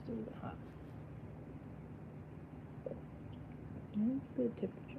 still a bit hot. It's good temperature.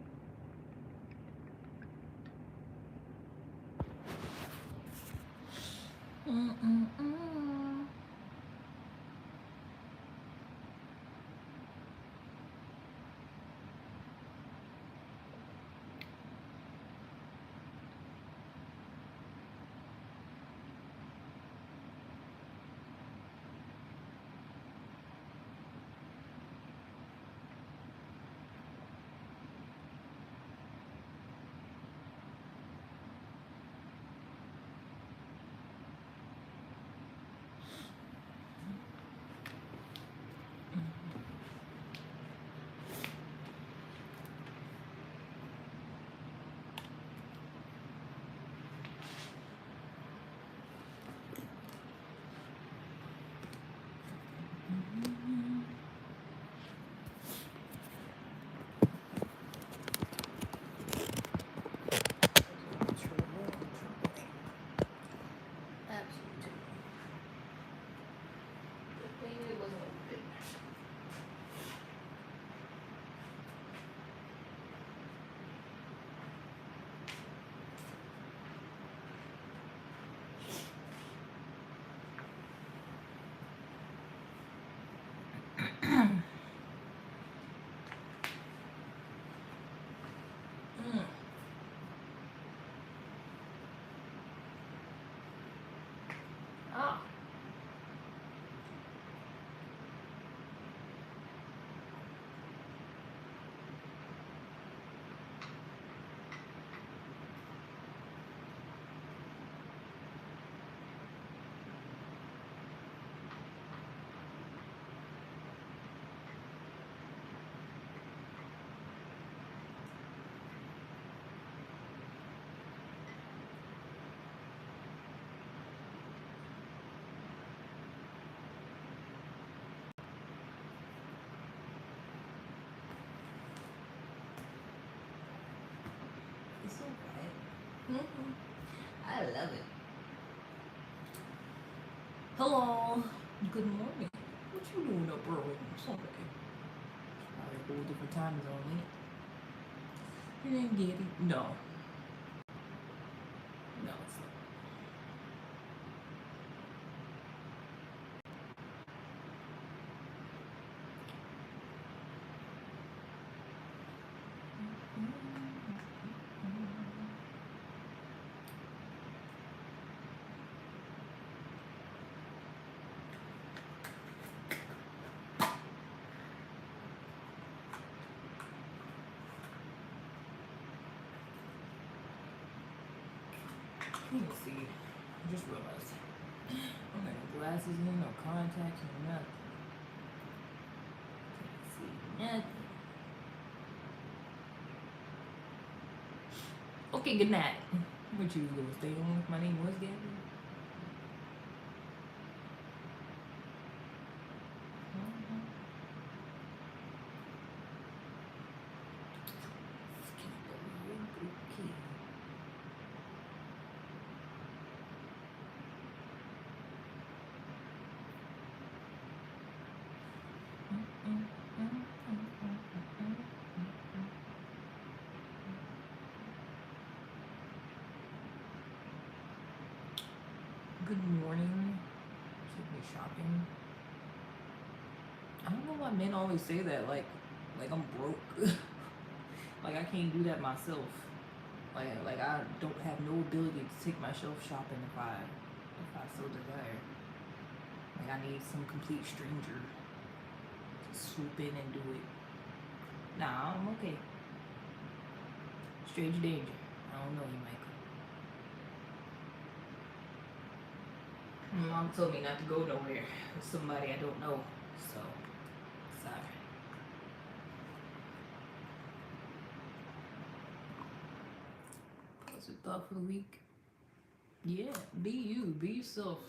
It's okay. I love it. Hello. Good morning. What you doing up early on Sunday? Probably a whole different time zone, ain't it? You didn't get it? No. No, it's not. Let me see. I just realized. I don't got no glasses in, no contacts, no nothing. Can't see nothing. Okay, good night. What you gonna stay on if my name was Gabby? Good morning. Should be shopping. I don't know why men always say that, like I'm broke. Like I can't do that myself. Like I don't have no ability to take myself shopping if I so desire. Like I need some complete stranger to swoop in and do it. Nah, I'm okay. Strange danger. I don't know you, Michael. My mom told me not to go nowhere with somebody I don't know, so sorry. What's your thought for the week? Yeah, be you, be yourself,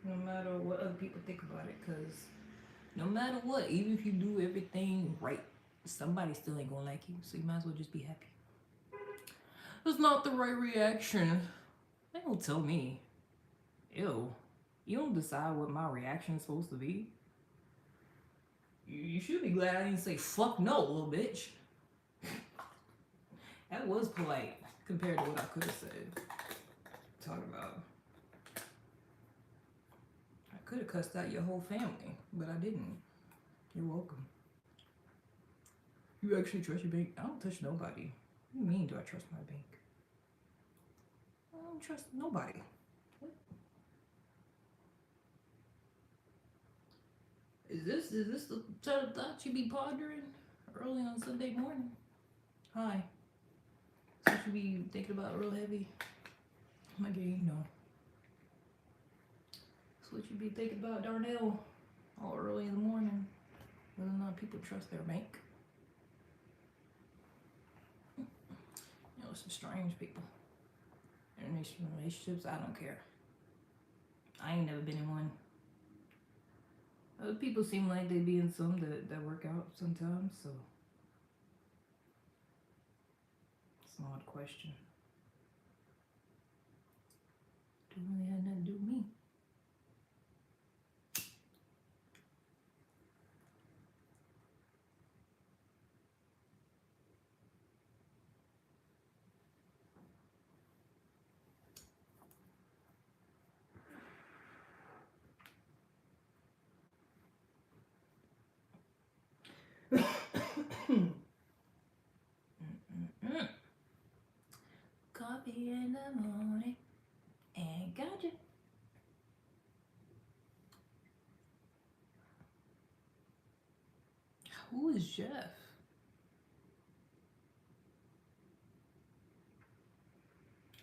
no matter what other people think about it. Cause no matter what, even if you do everything right, somebody still ain't gonna like you. So you might as well just be happy. That's not the right reaction. They don't tell me. Ew. You don't decide what my reaction is supposed to be. You should be glad I didn't say fuck no, little bitch. That was polite compared to what I could have said. Talk about. I could have cussed out your whole family, but I didn't. You're welcome. You actually trust your bank? I don't touch nobody. What do you mean, do I trust my bank? I don't trust nobody. What? Is this the type of thought you be pondering early on Sunday morning? Hi. What you be thinking about real heavy? My game, you know. That's what you be thinking about, Darnell, all early in the morning. Whether or not people trust their bank. You know, some strange people. International relationships, I don't care. I ain't never been in one. Other people seem like they be in some that work out sometimes, so it's an odd question. Don't really have nothing to do with me. Coffee in the morning and gotcha. Who is Jeff?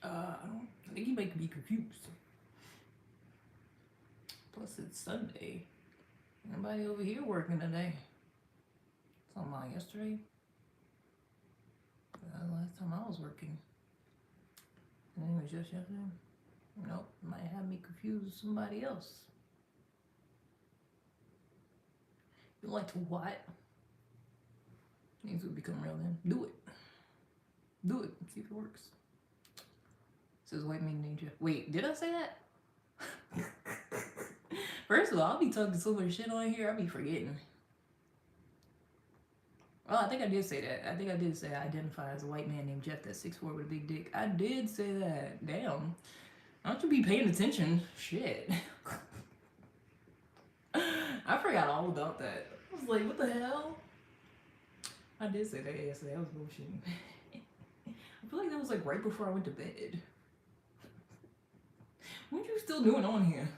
I think he might be confused. Plus it's Sunday. Nobody over here working today. Something like yesterday. Last time I was working. I think it was just yesterday. Nope, might have me confused with somebody else. You like to what? Things will become real then. Do it. Do it. See if it works. Says white man named Jeff. Wait, did I say that? First of all, I'll be talking so much shit on here, I'll be forgetting. Oh, I think I did say that. I think I did say I identify as a white man named Jeff that's 6'4" with a big dick. I did say that. Damn. Don't you be paying attention? Shit. I forgot all about that. I was like, what the hell? I did say that yesterday. I was bullshitting. I feel like that was like right before I went to bed. What you still doing on here?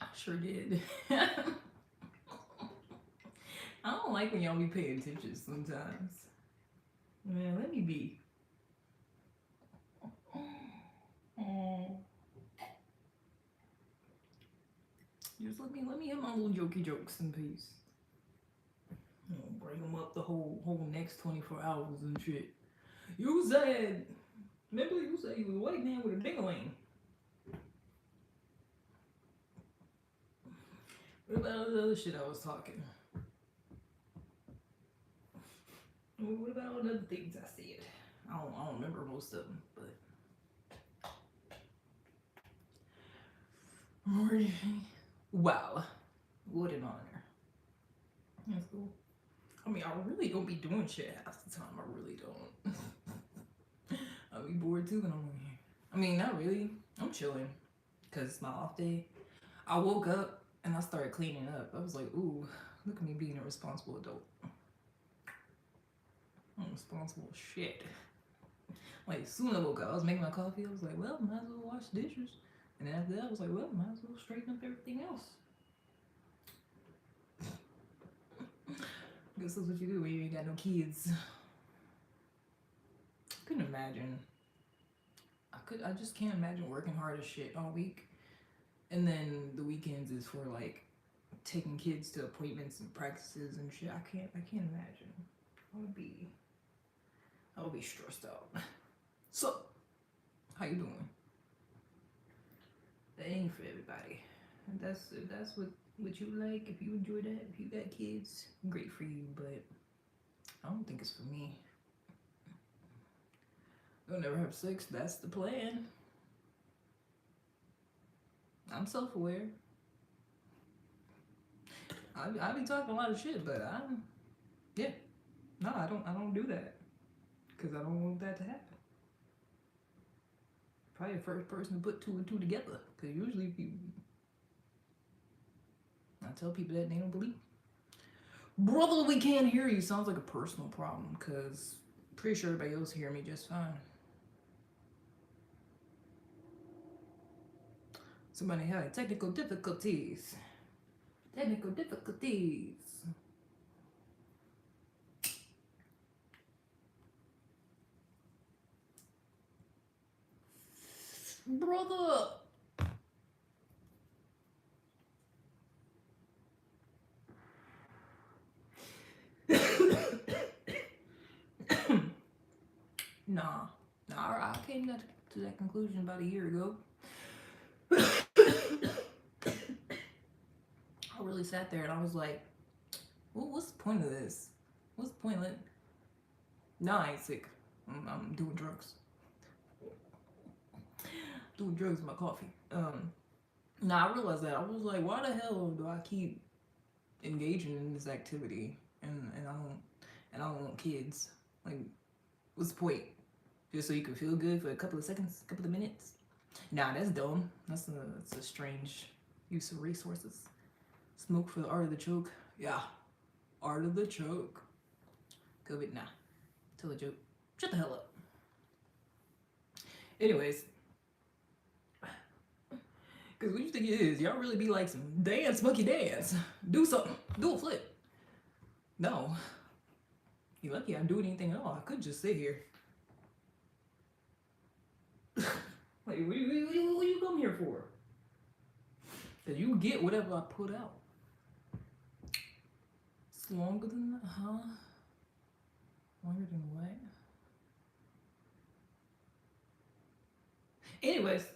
I sure did. I don't like when y'all be paying attention sometimes. Man, let me be. Just let me hit my little jokey jokes in peace. Bring them up the whole next 24 hours and shit. You said, remember you said you was a white man with a ding-a-ling. What about the other shit I was talking? What about all the other things I said? I don't remember most of them, but. Wow. What an honor. That's cool. I mean, I really don't be doing shit half the time. I really don't. I'll be bored too when I'm on here. I mean, not really. I'm chilling. Because it's my off day. I woke up and I started cleaning up. I was like, ooh, look at me being a responsible adult. I'm responsible as shit. Like, as soon as I woke up, I was making my coffee. I was like, well, might as well wash the dishes. And after that, I was like, well, might as well straighten up everything else. I guess that's what you do when you ain't got no kids. I couldn't imagine. I just can't imagine working hard as shit all week. And then the weekends is for like taking kids to appointments and practices and shit. I can't imagine. I would be stressed out. So, how you doing? That ain't for everybody. And that's what you like. If you enjoy that, if you got kids, great for you. But I don't think it's for me. You'll never have sex. That's the plan. I'm self-aware. I be talking a lot of shit, but yeah, no, I don't do that because I don't want that to happen. Probably the first person to put two and two together, because usually people, I tell people that they don't believe. Brother, we can't hear you. Sounds like a personal problem, because pretty sure everybody else hear me just fine. Somebody had technical difficulties. Technical difficulties. Brother. Nah. I came to that conclusion about a year ago. I really sat there and I was like, well, what's the point of this? What's the point of it? Nah, I ain't sick. I'm doing drugs. Doing drugs with my coffee. Nah, I realized that. I was like, why the hell do I keep engaging in this activity and I don't want kids? Like, what's the point? Just so you can feel good for a couple of seconds, a couple of minutes? Nah, that's dumb. That's a strange use of resources. Smoke for the art of the choke. Yeah, art of the choke. COVID, nah. Tell a joke. Shut the hell up. Anyways, because what you think it is? Y'all really be like some dance, monkey dance. Do something. Do a flip. No. You lucky I don't do anything at all. I could just sit here. Like, what you come here for? That you get whatever I put out. It's longer than that, huh? Longer than what? Anyways.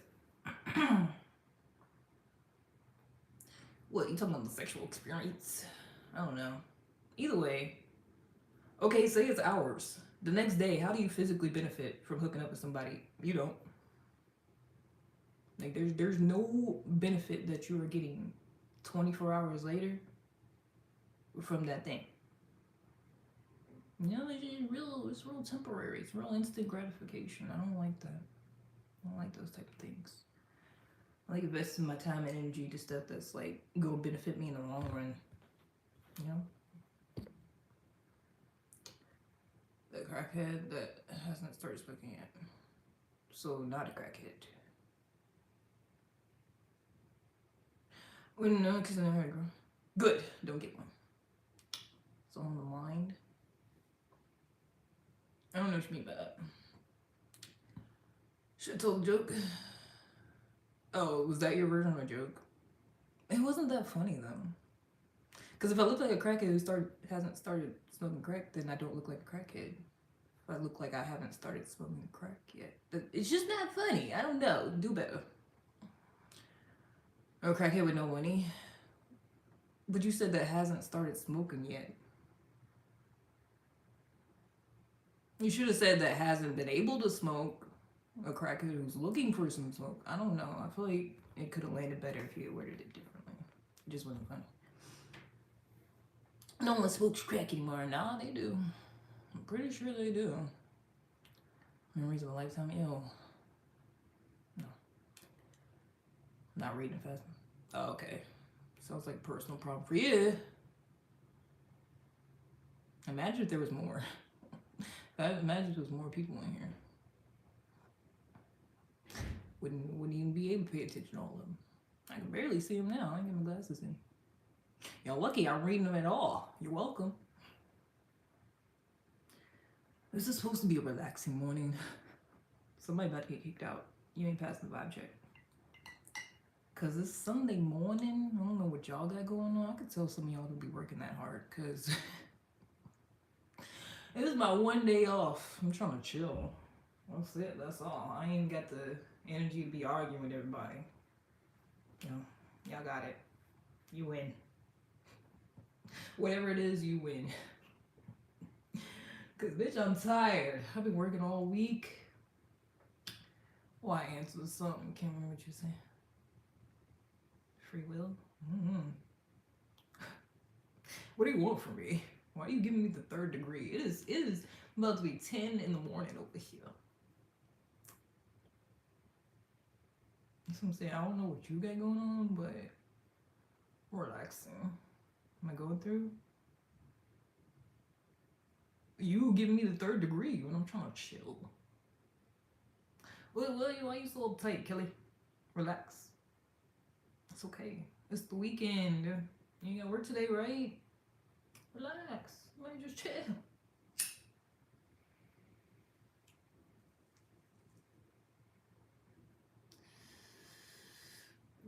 What, you talking about the sexual experience? I don't know. Either way. Okay, say it's hours. The next day, how do you physically benefit from hooking up with somebody? You don't. Like, there's no benefit that you are getting 24 hours later from that thing. You know, it's real temporary. It's real instant gratification. I don't like that. I don't like those type of things. I like investing my time and energy to stuff that's like gonna benefit me in the long run. You know? The crackhead that hasn't started smoking yet. So not a crackhead. Well, no, because I never had a girl. Good. Don't get one. It's on the mind. I don't know what you mean by that. Should have told a joke. Oh, was that your version of a joke? It wasn't that funny though. Because if I look like a crackhead who hasn't started smoking crack, then I don't look like a crackhead. If I look like I haven't started smoking crack yet, it's just not funny. I don't know. Do better. Or a crackhead with no money. But you said that hasn't started smoking yet. You should have said that hasn't been able to smoke. A crackhead who's looking for some smoke. I don't know. I feel like it could have landed better if you had worded it differently. It just wasn't funny. No one smokes crack anymore. Nah, they do. I'm pretty sure they do. Memories of a lifetime ill. No. Not reading fast. Oh, okay. Sounds like a personal problem for you. Imagine if there was more. Imagine if there was more people in here. Wouldn't even be able to pay attention to all of them. I can barely see them now. I ain't got my glasses in. You're lucky I'm reading them at all. You're welcome. This is supposed to be a relaxing morning. Somebody about to get kicked out. You ain't passing the vibe check. Cause it's Sunday morning. I don't know what y'all got going on. I could tell some of y'all don't be working that hard. Cause it is my one day off. I'm trying to chill. That's it. That's all. I ain't got the energy to be arguing with everybody. You know, y'all got it. You win. Whatever it is, you win. Cause bitch, I'm tired. I've been working all week. Why answer something? Can't remember what you said. Free will? What do you want from me? Why are you giving me the third degree? It is about to be 10 in the morning over here. That's what I'm saying. I don't know what you got going on, but relaxing. Am I going through? You giving me the third degree when I'm trying to chill. Why you so uptight, Kelly? Relax. It's okay. It's the weekend. You got work today, right? Relax. Let me just chill.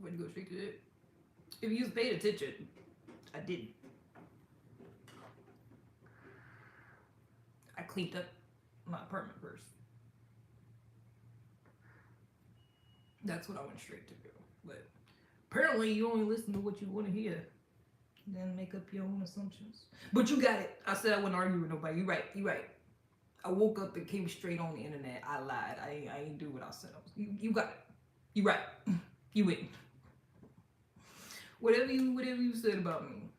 Way to go straight to it. If you paid attention, I didn't. I cleaned up my apartment first. That's what I went straight to do. But apparently, you only listen to what you want to hear, then make up your own assumptions. But you got it. I said I wouldn't argue with nobody. You right. You right. I woke up and came straight on the internet. I lied. I ain't do what I said I was. You got it. You right. You win. Whatever you said about me,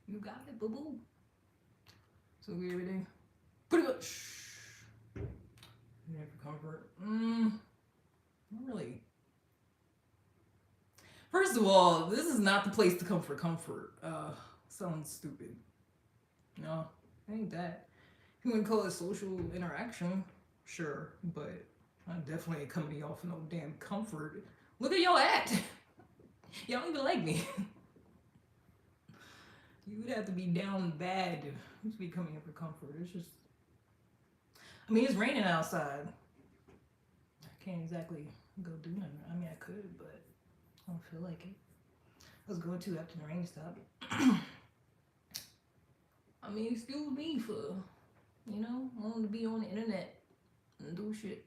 you got it, boo boo. So we everything. Pretty much. Yeah, for comfort. Not really. First of all, this is not the place to come for comfort. Sounds stupid. No, it ain't that. If you want to call it social interaction, sure, but I definitely ain't coming to y'all for no damn comfort. Look at y'all act. Y'all don't even like me. You would have to be down bad to be coming here for comfort. It's just, I mean, it's raining outside. I can't exactly go do nothing. I mean, I could, but I don't feel like it. I was going to after the rain stopped. I mean, excuse me for, wanting to be on the internet and do shit.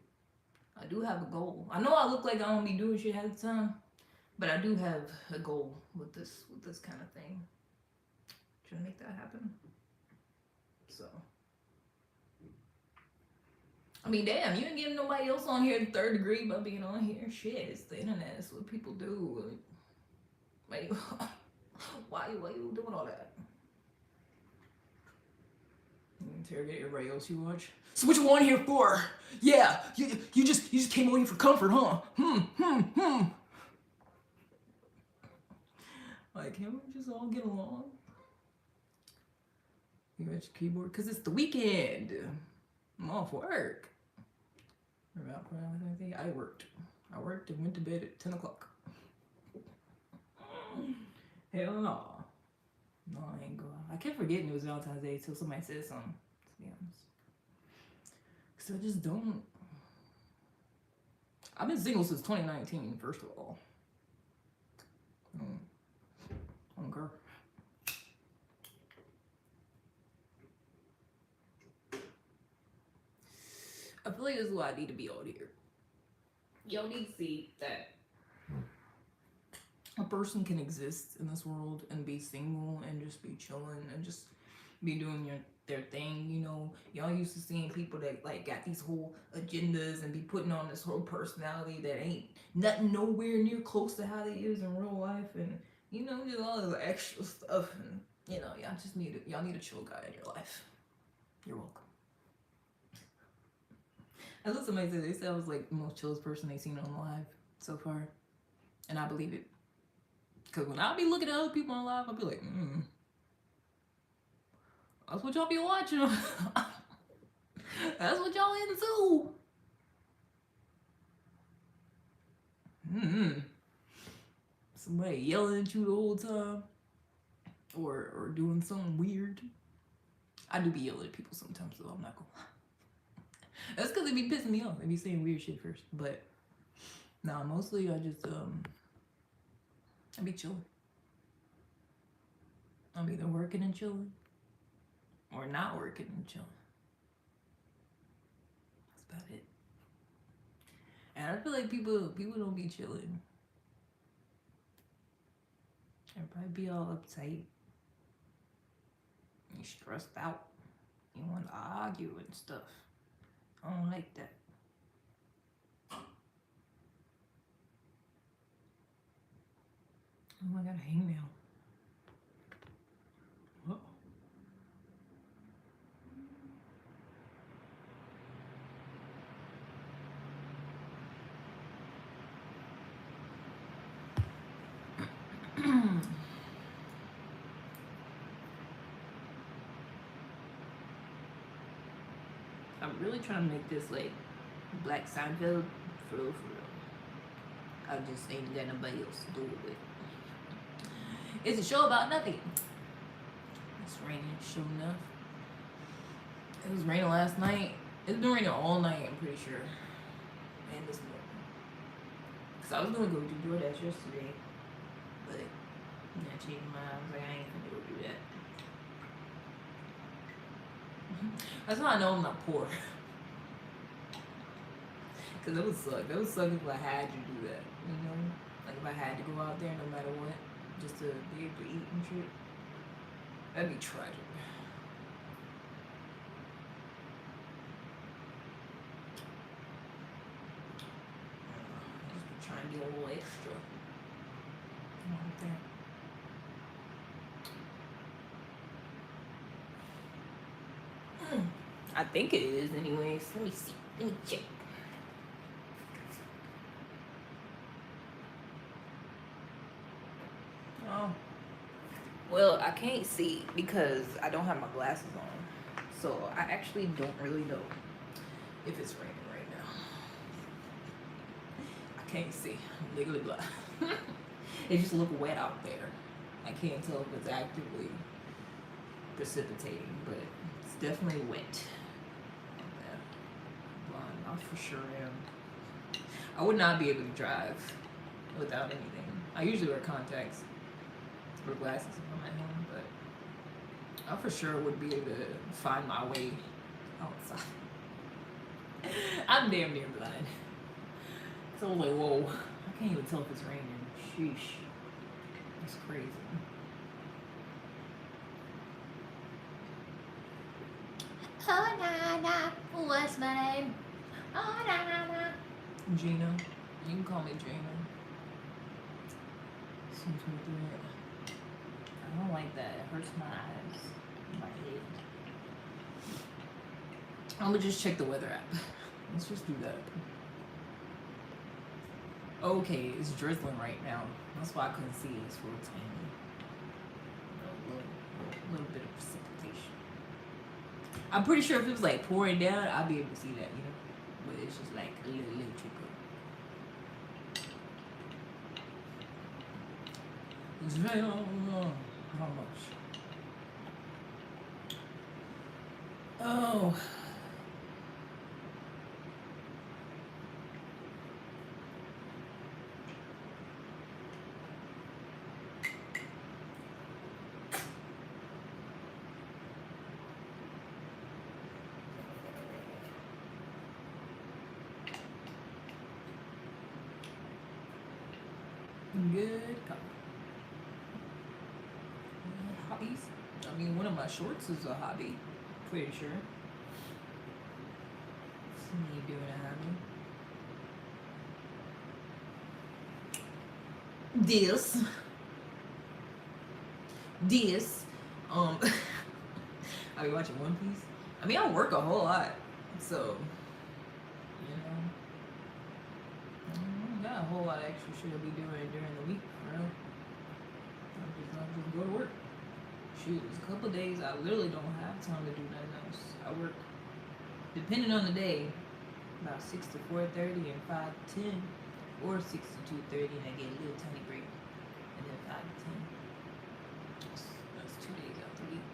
I do have a goal. I know I look like I don't be doing shit half the time, but I do have a goal with this kind of thing. Trying to make that happen. So, I mean, damn, you ain't getting nobody else on here the third degree by being on here. Shit, it's the internet. It's what people do. Like, why you doing all that? You interrogate everybody else you watch. So what you on here for? Yeah, you just came on here for comfort, huh? Like, can't we just all get along? You got your keyboard? Because it's the weekend. I'm off work. I worked. I worked and went to bed at 10 o'clock. Hell no. No, I ain't going. I kept forgetting it was Valentine's Day until somebody said something, to be honest. So I just don't. I've been single since 2019, first of all. Okay. I feel like this is why I need to be out here. Y'all need to see that a person can exist in this world and be single and just be chilling and just be doing their thing. Y'all used to seeing people that like got these whole agendas and be putting on this whole personality that ain't nothing nowhere near close to how they is in real life, and just all this extra stuff, and y'all need a chill guy in your life. You're welcome. That's what somebody said. They said I was like the most chillest person they seen on live so far, and I believe it. Cause when I be looking at other people on live, I'll be like, that's what y'all be watching. That's what y'all into. Somebody yelling at you the whole time, or doing something weird. I do be yelling at people sometimes, so I'm not gonna lie. That's because they be pissing me off. They be saying weird shit first, but nah, mostly I just I be chilling. I'm either working and chilling, or not working and chilling. That's about it. And I feel like people don't be chilling. Everybody be all uptight. You stressed out. You want to argue and stuff. I don't like that. Oh, I got a hangnail. Oh. I'm really trying to make this like Black Seinfeld for real, for real. I just ain't got nobody else to do it with. It's a show about nothing. It's raining, sure enough. It was raining last night. It's been raining all night, I'm pretty sure. And this morning. Because I was going to go do DoorDash yesterday. But I changed my mind. I was like, I ain't going to go do that. That's how I know I'm not poor. Because it would suck. It would suck if I had to do that. You know? Like if I had to go out there no matter what. Just to be able to eat and shit. That'd be tragic. Just be trying to get a little extra. Right there. I think it is anyways. Let me see. Let me check. Oh. Well, I can't see because I don't have my glasses on. So I actually don't really know if it's raining right now. I can't see. I'm legally blind. It just look wet out there. I can't tell if it's actively precipitating, but it's definitely wet. Blind, I for sure am. I would not be able to drive without anything. I usually wear contacts or glasses if I'm at home, but I for sure would be able to find my way outside. I'm damn near blind. So I was like, whoa, I can't even tell if it's raining. Sheesh. It's crazy. Oh, Nana. What's my name? Oh, Nana. Gina. You can call me Gina. Seems to do it. I don't like that. It hurts my eyes. My head. I'm gonna just check the weather app. Let's just do that. Okay, it's drizzling right now. That's why I couldn't see it. It's real tiny. A little bit of precipitation. I'm pretty sure if it was like pouring down, I'd be able to see that, you know? But it's just like a little trickle. It's very long. How much? Oh. Good color. Hobbies. I mean, one of my shorts is a hobby. Pretty sure. What's me doing a hobby? This. I be watching One Piece. I mean, I work a whole lot, so you know, I got a whole lot of extra shit I'll be doing during the week, bro. I'll just go to work. Shoot, it's a couple of days I literally don't have time to do nothing else. I work, depending on the day, about 6 to 4:30 and 5 to 10, or 6 to 2:30, and I get a little tiny break, and then 5 to 10. That's 2 days out the week.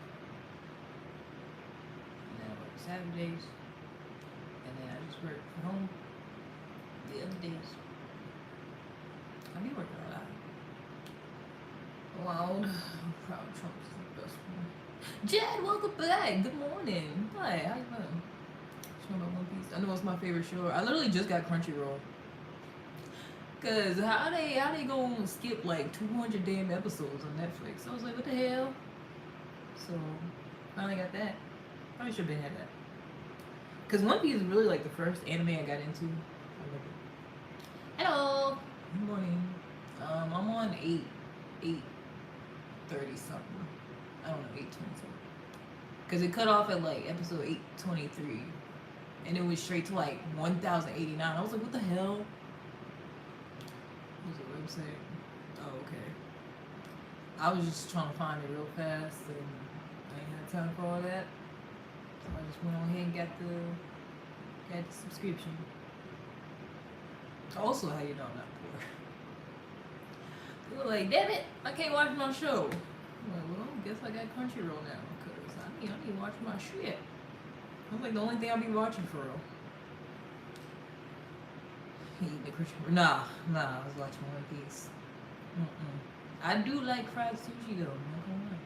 And then I work Saturdays, and then I just work from home the other days. I be working a lot. Loud, proud Trump's the best one. Jed, welcome back. Good morning. Hi, how you doing? Show about One Piece. I know it's my favorite show. I literally just got Crunchyroll. Cause how they gonna skip like 200 damn episodes on Netflix? I was like, what the hell? So finally got that. Probably should have been had that. Cause One Piece is really like the first anime I got into. I love it. Hello. Good morning. I'm on 8:30 something. I don't know, 8:20 something. Cause it cut off at like episode 8:23, and it went straight to like 1089. I was like, what the hell? What's the website? Oh, okay. I was just trying to find it real fast, and I ain't had time for all that. So I just went on ahead and got the subscription. Also, how you know I'm not poor? They were like, damn it, I can't watch my show. I'm like, well, I guess I got Crunchyroll now, because I need to watch my shit. That's like the only thing I'll be watching for real. Eating the Crunchyroll. Nah, I was watching One Piece. I do like fried sushi though, I'm not gonna lie.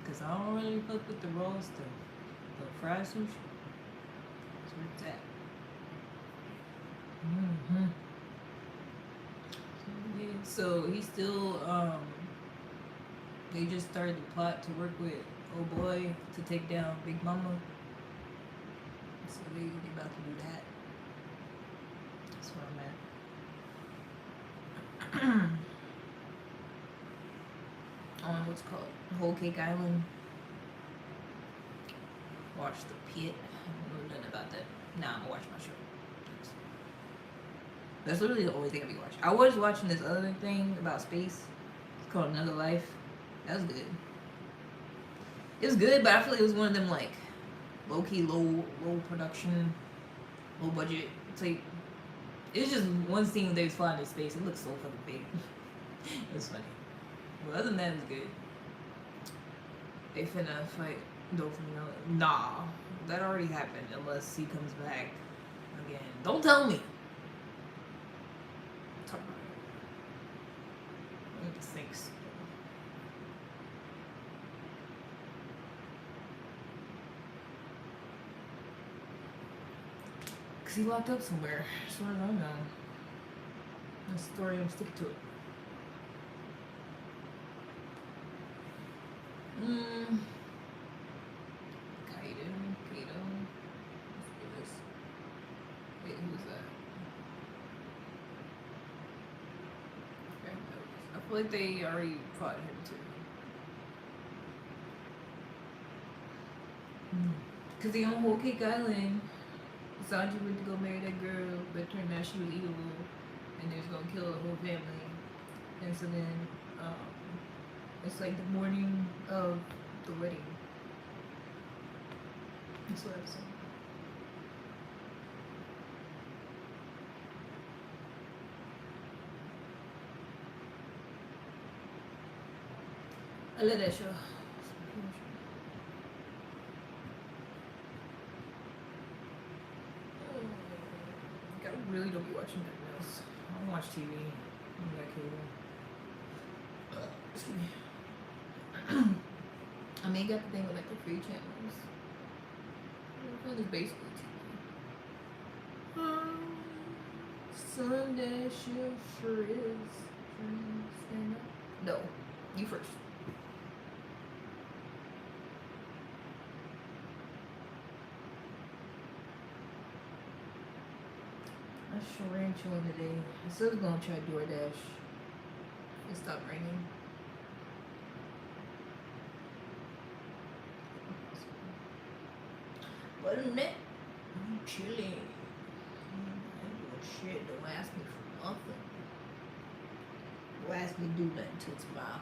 Because I don't really fuck with the raw stuff. But fried sushi, that's where it's at. So he still, they just started the plot to work with old boy to take down Big Mama. So they about to do that. That's where I'm at. On what's called Whole Cake Island. Watch The Pit. I don't know nothing about that. Nah, I'm gonna watch my show. That's literally the only thing I be watching. I was watching this other thing about space. It's called Another Life. That was good. It was good, but I feel like it was one of them like low key, low production, low budget. It's like it's just one scene when they was flying in space. It looks so fucking big. It was funny. But other than that, it was good. They finna fight Dolphin. Nah, that already happened. Unless he comes back again. Don't tell me. Talk about it. I need to think. Cause he locked up somewhere. As far as I know. That's the story. I'm sticking to it. Kaito. Let's do this. Wait, who's that? Okay, I feel like they already fought him too. Cause they on Whole Cake Island. Sanji went to go marry that girl, but it turned out she was evil, and they was gonna kill the whole family. And so then, it's like the morning of the wedding. That's what I'm saying. I love that show. I really don't be watching nothing else. I don't watch TV. I don't got cable. Excuse me. I mean, got the thing with like the free channels. I feel like it's basically TV. Son, that shit sure is. Stand up. No, you first. I sure ain't chilling today. I still was gonna try DoorDash. It stopped ringing. But in that, I'm chilling. I ain't doing shit. Don't ask me for nothing. Don't ask me to do nothing till tomorrow.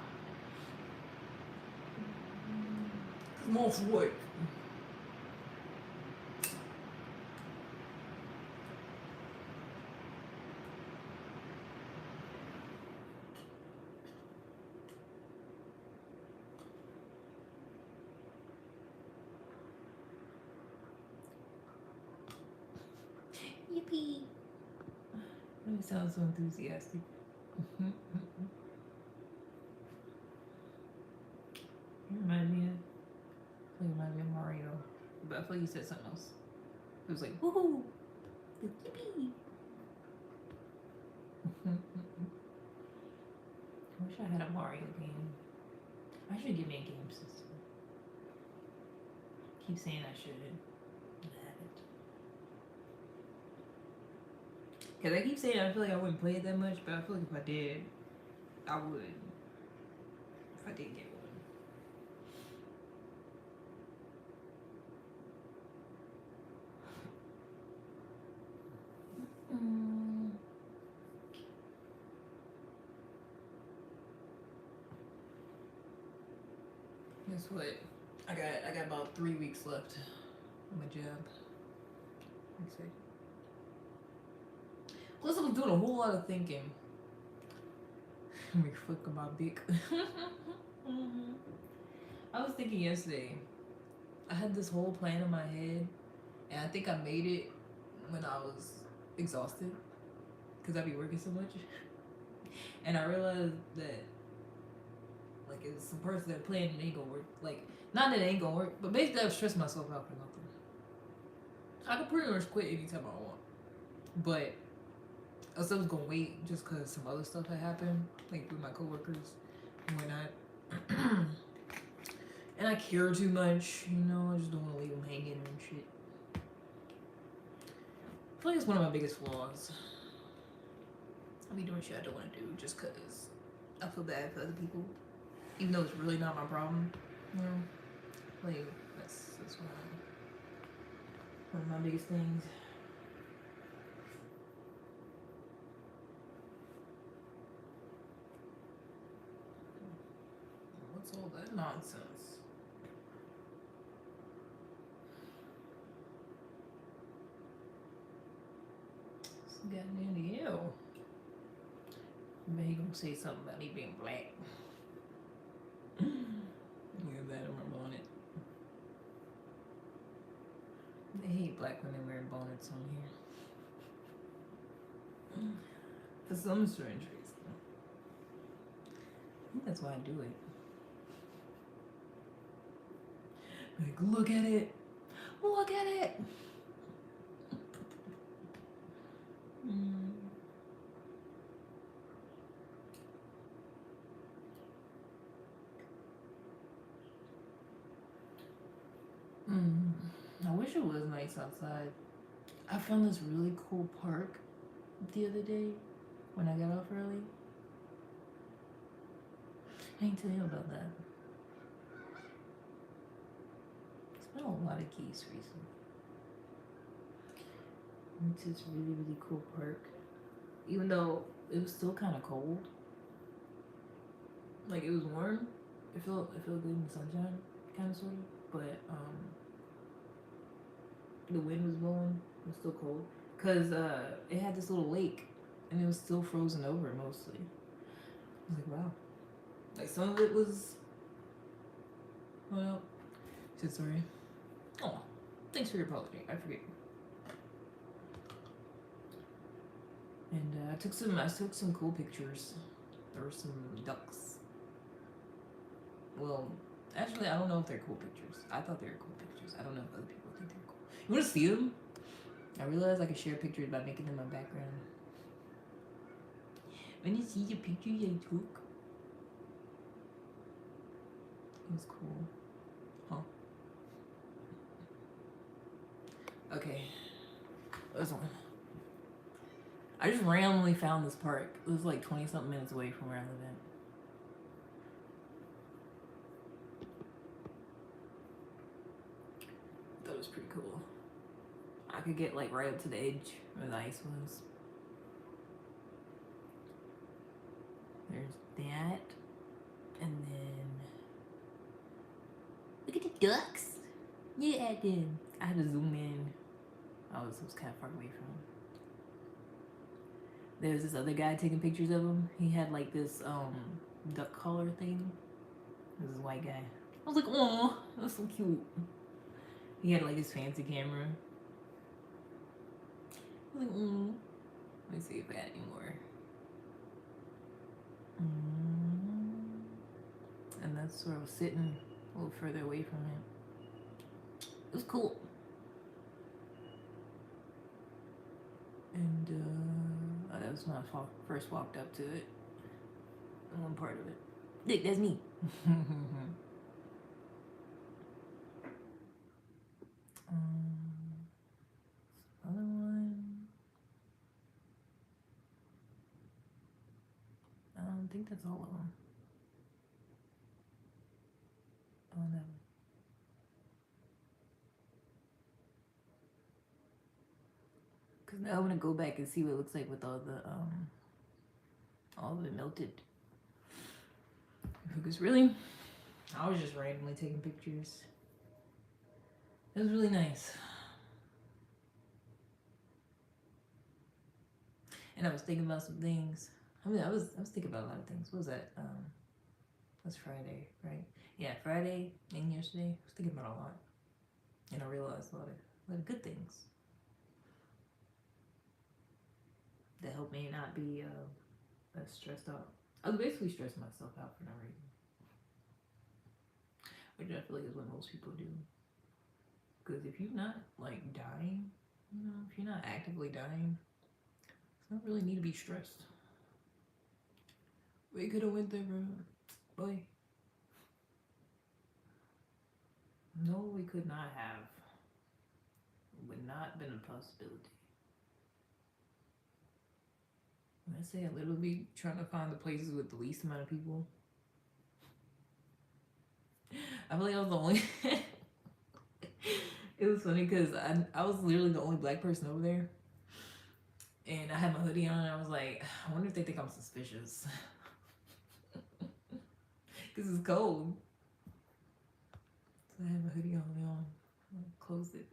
Come on for work. Yippee. Let me sound so enthusiastic. It reminds me of Mario. But I feel like you said something else. It was like, woohoo! Yippee! I wish I had a Mario game. I should give me a game system. Keep saying I should. I haven't. Cause I keep saying I feel like I wouldn't play it that much, but I feel like if I did, I would. If I did get one. Guess what? I got about 3 weeks left on my job. Plus, I was doing a whole lot of thinking. Let me flick my beak. I was thinking yesterday. I had this whole plan in my head, and I think I made it when I was exhausted because I be working so much. And I realized that, like, it's some parts of that plan that ain't gonna work. Like, not that it ain't gonna work, but basically I've stressed myself out for nothing. I could pretty much quit anytime I want, but I still was gonna wait just because some other stuff had happened, like with my coworkers and whatnot. And I care too much, you know. I just don't want to leave them hanging and shit. I feel like it's one of my biggest flaws. I be doing shit I don't want to do just because I feel bad for other people, even though it's really not my problem. You know, like that's one of my biggest things. What's all that nonsense? It's gotten into you. Maybe he gonna say something about me being black. Yeah, that on my bonnet. They hate black women wearing bonnets on here. For some strange reason. I think that's why I do it. Like, look at it. Look at it. I wish it was nice outside. I found this really cool park the other day when I got off early. I ain't tell you about that. It's been a lot of geese recently. It's this really, really cool park. Even though it was still kind of cold. Like, it was warm. It felt good in the sunshine, kind of, sort of. But, the wind was blowing. It was still cold. Because, it had this little lake. And it was still frozen over, mostly. I was like, wow. Like, some of it was... Well, said sorry. Oh, thanks for your apology. I forget. And I took some cool pictures. There were some ducks. Well, actually, I don't know if they're cool pictures. I thought they were cool pictures. I don't know if other people think they're cool. You want to see them? I realized I could share pictures by making them my background. When you see the pictures I took, it was cool. Huh? Okay. This one. I just randomly found this park. It was like 20-something minutes away from where I live at. That was pretty cool. I could get like right up to the edge where the ice was. There's that. And then look at the ducks. Yeah, I did. I had to zoom in. I was kind of far away from him. There's this other guy taking pictures of him. He had like this duck collar thing. This is a white guy. I was like, oh, that's so cute. He had like his fancy camera. I was like, oh. Let me see if I got any more. And that's where I was sitting a little further away from him. It was cool. And that was when I first walked up to it. One part of it. Look, that's me. Other one. I don't think that's all of them. Oh, no. Because now I want to go back and see what it looks like with all of it melted. Because really, I was just randomly taking pictures. It was really nice. And I was thinking about some things. I was thinking about a lot of things. What was that? That's Friday, right? Yeah, Friday and yesterday. I was thinking about a lot, and I realized a lot of good things that helped me not be stressed out. I was basically stressing myself out for no reason, which I feel like is what most people do. Because if you're not like dying, if you're not actively dying, you don't really need to be stressed. We could have went there, bro. Boy, no, we could not have. Would not been a possibility. When I say I literally trying to find the places with the least amount of people, I feel like I was the only. It was funny because I was literally the only black person over there, and I had my hoodie on, and I was like, I wonder if they think I'm suspicious because it's cold. So I had my hoodie on. I closed it.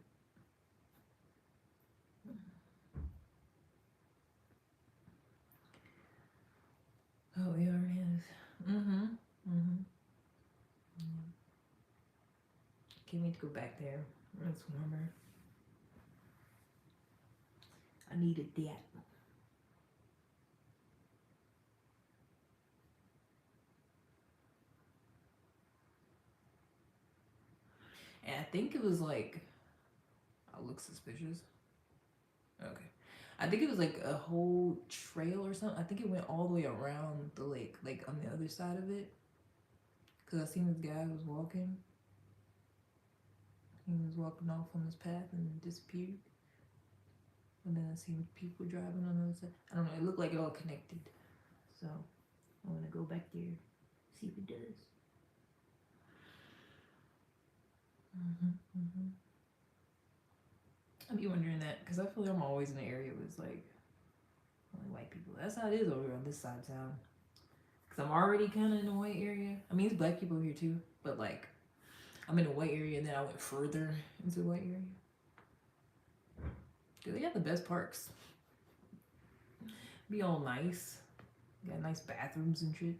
Oh, yeah, it is. Mm-hmm. Mm-hmm. Can't wait to go back there. It's warmer. I needed that. And I think it was like, I look suspicious. Okay. I think it was like a whole trail or something. I think it went all the way around the lake, like on the other side of it. Because I seen this guy who was walking. He was walking off on this path and disappeared. And then I seen people driving on the other side. I don't know. It looked like it all connected. So I want to go back there, see if it does. Mm-hmm. I be wondering that because I feel like I'm always in the area with like only white people. That's how it is over on this side of town. Because I'm already kind of in a white area. I mean, it's black people here too, but like I'm in a white area and then I went further into the white area. Dude, they got the best parks. Be all nice. Got nice bathrooms and shit.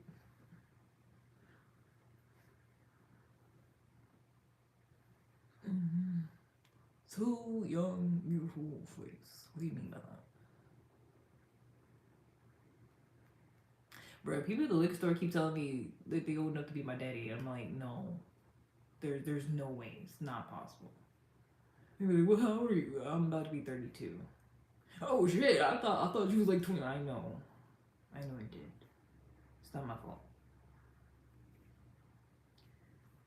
Mm-hmm. So young, beautiful face. What do you mean by that? Bro, people at the liquor store keep telling me that they old enough to be my daddy. I'm like, no. There's no way. It's not possible. They're like, well, how old are you? I'm about to be 32. Oh shit, I thought you was like 20. I know. I know I did. It's not my fault.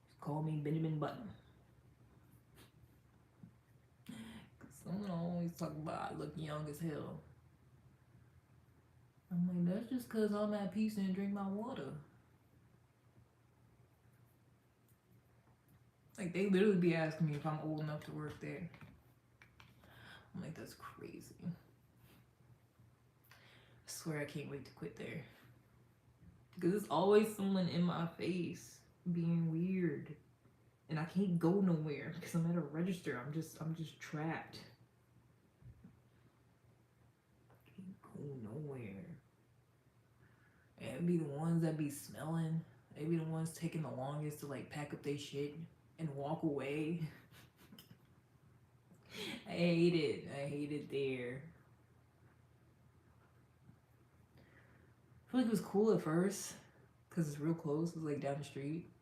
Just call me Benjamin Button. Someone always talk about I look young as hell. I'm like, that's just cause I'm at peace and drink my water. Like they literally be asking me if I'm old enough to work there. I'm like, that's crazy. I swear I can't wait to quit there. Because it's always someone in my face being weird. And I can't go nowhere because I'm at a register. I'm just trapped. Can't go nowhere. And it'd be the ones that be smelling. They be the ones taking the longest to like pack up their shit and walk away. I hate it. I hate it there. I feel like it was cool at first because it's real close. It's like down the street.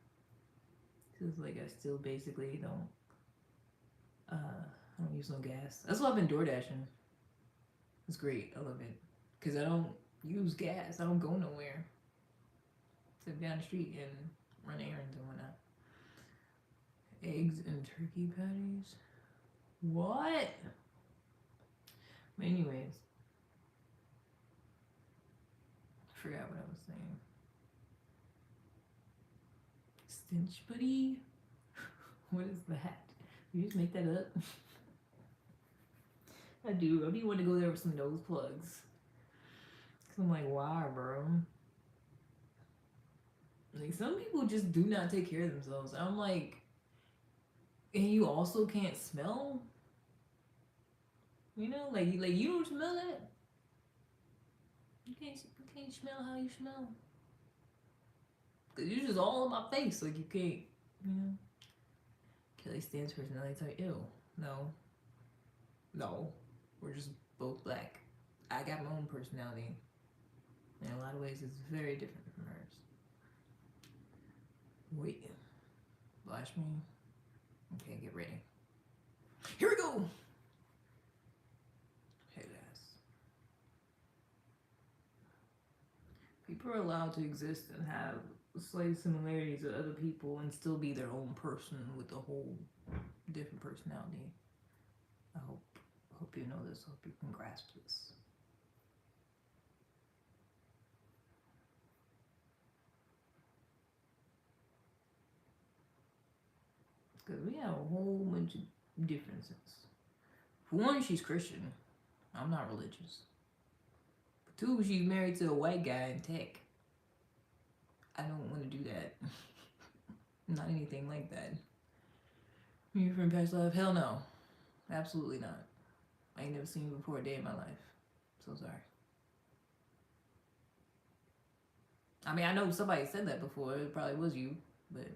Cause like I still basically I don't use no gas. That's why I've been door dashing. It's great. I love it. Cause I don't use gas. I don't go nowhere. Sit down the street and run errands and whatnot. Eggs and turkey patties. What? But anyways, I forgot what I was saying. Stench buddy? What is that? You just make that up? I do. I be wanting to go there with some nose plugs. Cause I'm like, why, bro? Like some people just do not take care of themselves. I'm like, and you also can't smell. You know, like you don't smell that. You can't smell how you smell. Cause you're just all in my face. Like you can't. You know. Kelly stands personality type. Ew. No. No. We're just both black. I got my own personality. In a lot of ways, it's very different from hers. Wait. Flash me. Okay, get ready. Here we go. Hey guys. People are allowed to exist and have slight similarities with other people and still be their own person with a whole different personality. I hope you know this. I hope you can grasp this. Because we have a whole bunch of differences. For one, she's Christian. I'm not religious. For two, she's married to a white guy in tech. I don't want to do that. Not anything like that. You from past life? Hell no. Absolutely not. I ain't never seen you before a day in my life. So sorry. I mean, I know somebody said that before. It probably was you, but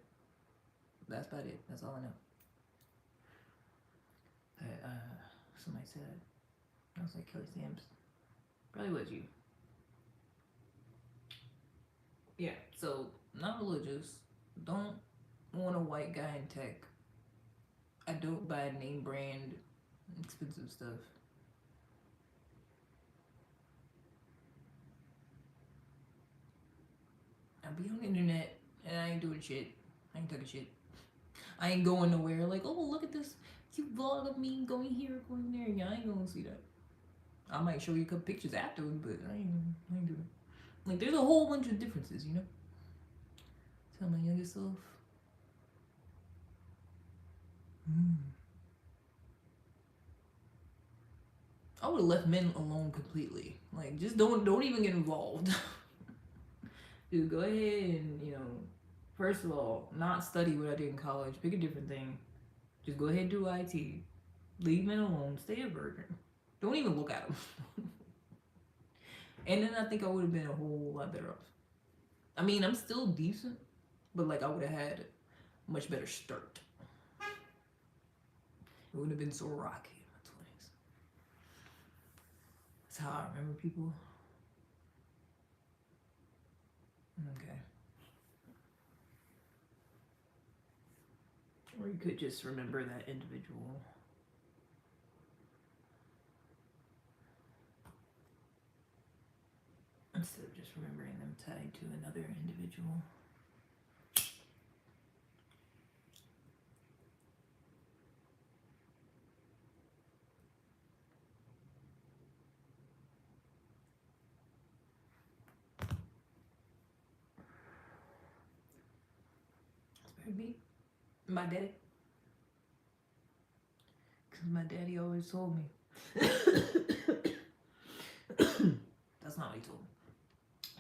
that's about it. That's all I know. But, somebody said, I was like, Kelly Stamps. Probably was you. Yeah, so not religious. Don't want a white guy in tech. I don't buy name brand expensive stuff. I be on the internet and I ain't doing shit. I ain't talking shit. I ain't going nowhere like, oh, look at this cute vlog of me going here, going there. Yeah, I ain't gonna see that. I might show you a couple pictures afterward, but I ain't doing it. Like, there's a whole bunch of differences, you know? Tell my younger self. I would have left men alone completely. Like, just don't even get involved. Dude, go ahead and, first of all, not study what I did in college. Pick a different thing. Just go ahead and do IT. Leave men alone. Stay a virgin. Don't even look at them. And then I think I would have been a whole lot better off. I mean, I'm still decent, but like I would have had a much better start. It wouldn't have been so rocky in my 20s. That's how I remember people. Okay. Or you could just remember that individual. Instead of just remembering them tied to another individual. That's be my daddy. Because my daddy always told me. That's not what he told me.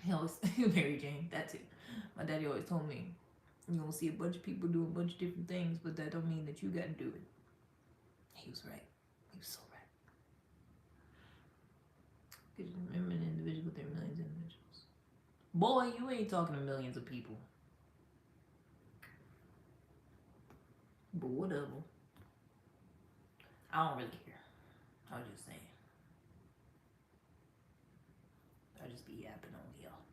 He always, Mary Jane, that's it. My daddy always told me, you're going to see a bunch of people do a bunch of different things, but that don't mean that you got to do it. He was right. He was so right. Because you remember an individual, but there are millions of individuals. Boy, you ain't talking to millions of people. But whatever. I don't really care. I was just saying. I just be yapping on y'all.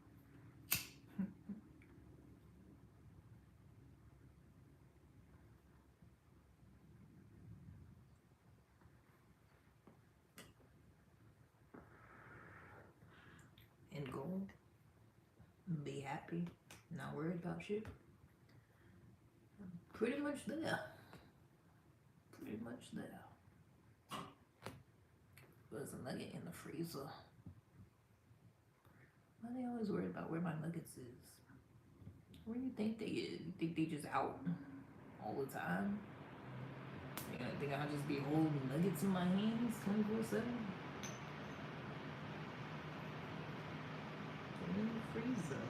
End goal. Be happy. Not worried about shit. Pretty much there. Pretty much there. There's a nugget in the freezer. Why are they always worried about where my nuggets is? Where do you think they is? You think they just out all the time? You think I'll just be holding nuggets in my hands 24/7? In the freezer.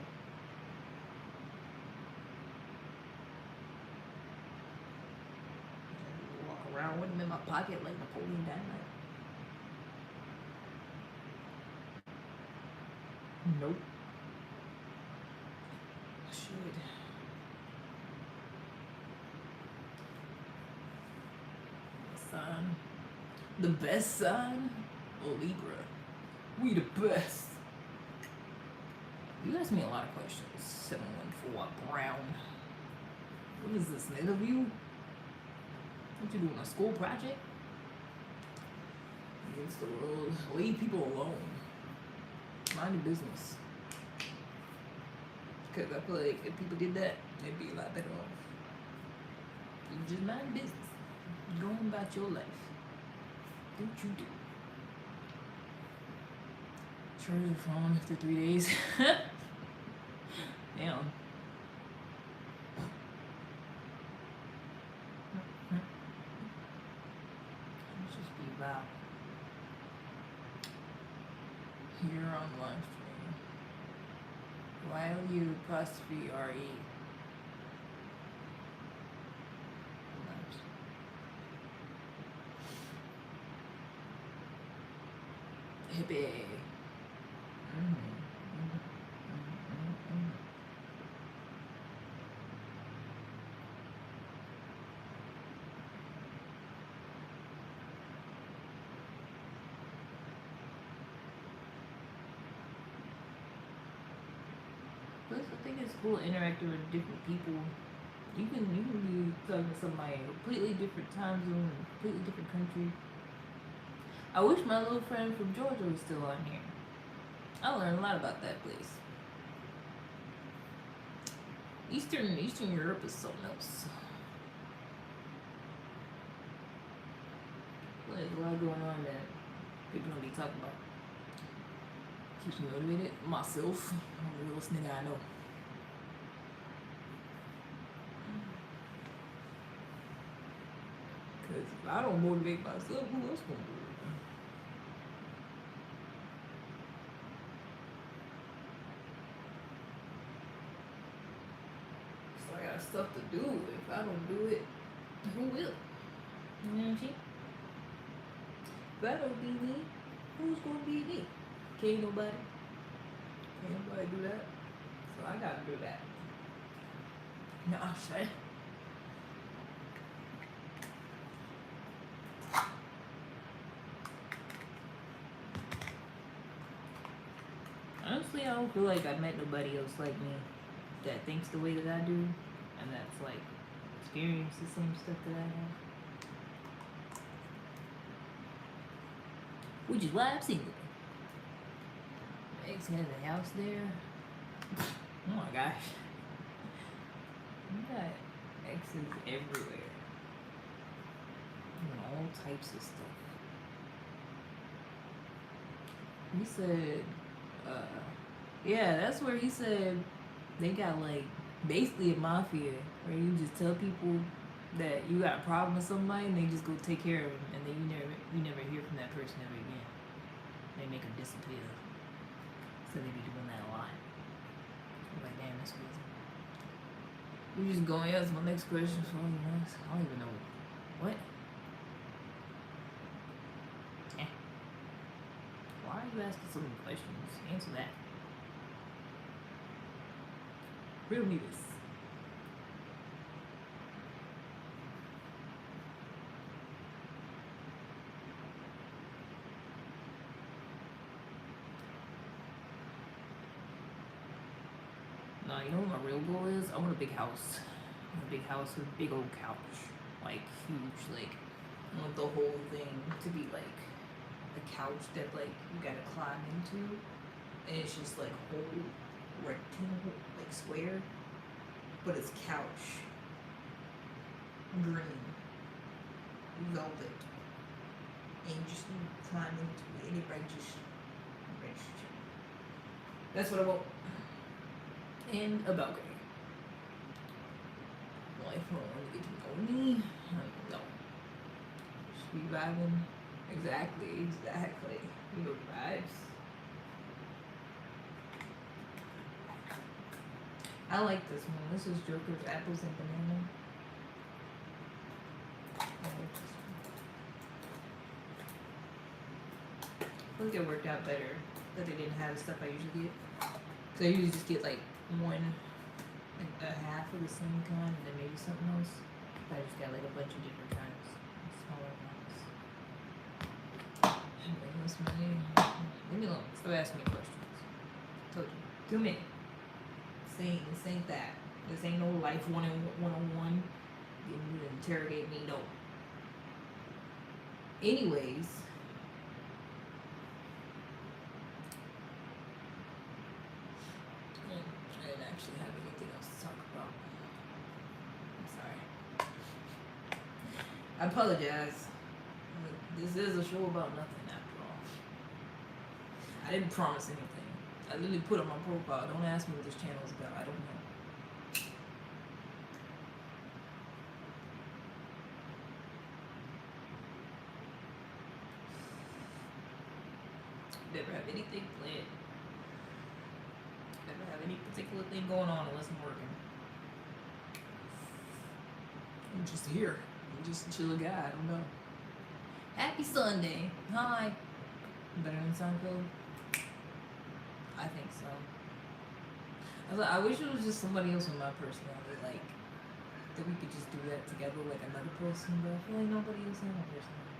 my pocket like Napoleon Dynamite. Nope. I should. Sign. The best sign? Libra. We the best. You asked me a lot of questions. 714 Brown. What is this, an interview? What you doing, a school project? Against the world. Leave people alone. Mind your business. Because I feel like if people did that, they'd be a lot better off. You just mind your business. Go on about your life. Do what you do. Charge your phone after 3 days. Damn. Let's just be loud. Here on live stream. While you apostrophe RE. Hippie. Plus, I think it's cool interacting with different people. You can be talking to somebody in a completely different time zone, completely different country. I wish my little friend from Georgia was still on here. I learned a lot about that place. Eastern Europe is something else. There's a lot going on that people don't be talking about. Keeps me motivated. Myself, I'm the realest nigga I know. Cause if I don't motivate myself, who else gonna do it? So I got stuff to do. If I don't do it, who will? You know what I'm saying? If I don't be me, who's gonna be me? Can't nobody. Can't nobody do that. So I gotta do that. No, I'm saying. Honestly, I don't feel like I met nobody else like me that thinks the way that I do, and that's like experience the same stuff that I have. Which is why I'm single. My ex has a house there. Oh my gosh. We got exes everywhere. Doing all types of stuff. He said, yeah, that's where he said they got like basically a mafia where you just tell people that you got a problem with somebody and they just go take care of them, and then you never hear from that person ever again. They make them disappear. So they be doing that a lot. I'm like, damn, that's crazy. We just going as my next question for all you know. I don't even know what. Eh. Why are you asking so many questions? Answer that. Riddle me this. No, you know what my real goal is? I want a big house. I want a big house with a big old couch. Like, huge, like, I want the whole thing to be like a couch that, like, you gotta climb into. And it's just, like, whole rectangle, like, square. But it's couch. Green. Velvet. And you just climb into it. And it branches. That's what I want. And a balcony. Well, if I want to get to know me, no. Just be vibing. Exactly. You know the vibes. I like this one. This is Joker's Apples and Banana. I like this one. think it worked out better that they didn't have the stuff I usually get. So I usually just get like one, like a half of the same kind, and then maybe something else. But I just got like a bunch of different kinds, smaller kinds. What's my name? Leave me alone. Stop asking me questions. Told you. Too many. This ain't that. This ain't no life 101. Getting you to interrogate me, no. Anyways. I didn't actually have anything else to talk about. I'm sorry. I apologize. This is a show about nothing after all. I didn't promise anything. I literally put on my profile, don't ask me what this channel is about. I don't know. Never have anything planned. Never have any particular thing going on unless I'm working. I'm just here. I'm just a chill guy. I don't know. Happy Sunday. Hi. Better than Seinfeld? I think so. I wish it was just somebody else with my personality, like that we could just do that together, like another person. But I feel like nobody else has my personality.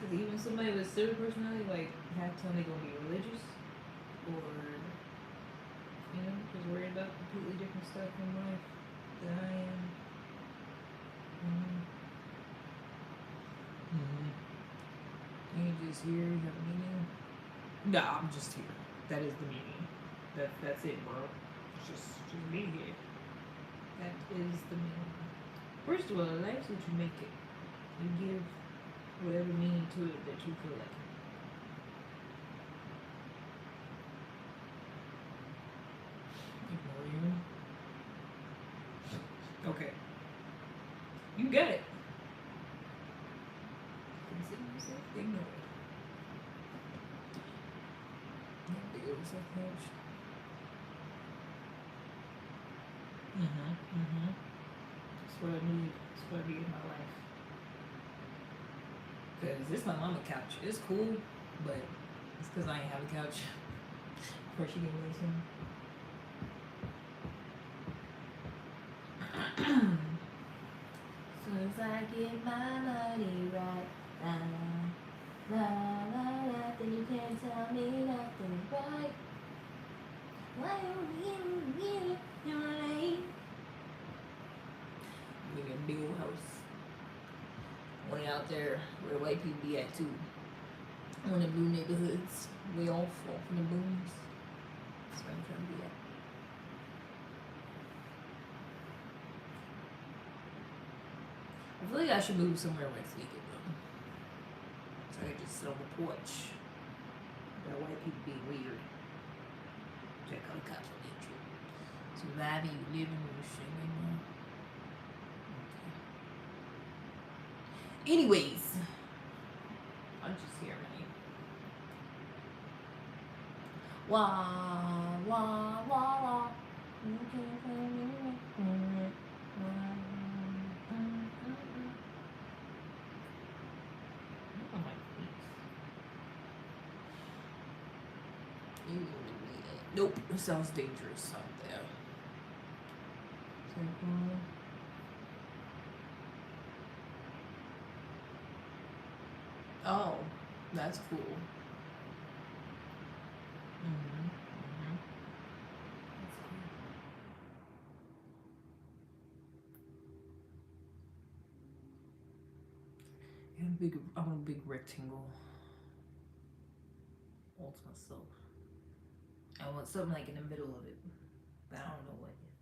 Because even somebody with a certain personality, like half the time they gonna be religious, or you know, just worried about completely different stuff in life than I am. You just here, you have a meaning? No, I'm just here. That is the meaning. That's it, bro. It's just me here. That is the meaning. First of all, life's what you make it. You give whatever meaning to it that you feel like. Ignore you. Okay. You get it. Consider yourself ignorant. That's what I need. That's what I need in my life. Because this my mama couch. It's cool, but it's because I ain't have a couch before she gave me some. Soon as I get my money right, la la la la, then you can't tell me nothing right. Why you right? We got a big old house. Way out there where the white people be at too. One of the blue neighborhoods, way off in the booms. That's where I'm trying to be at. I feel like I should move somewhere where it's legal though. So I can just sit on the porch. That white people be weird. Check out the cops on the trip. Surviving, you living, you sharing now. Okay. Anyways, I'm just here, honey. Wah, wah, wah, wah. Nope, it sounds dangerous out there. Oh, that's cool. That's cool. I want a big rectangle all to myself. I want something like in the middle of it, but I don't know what yet.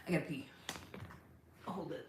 I gotta pee. Hold it.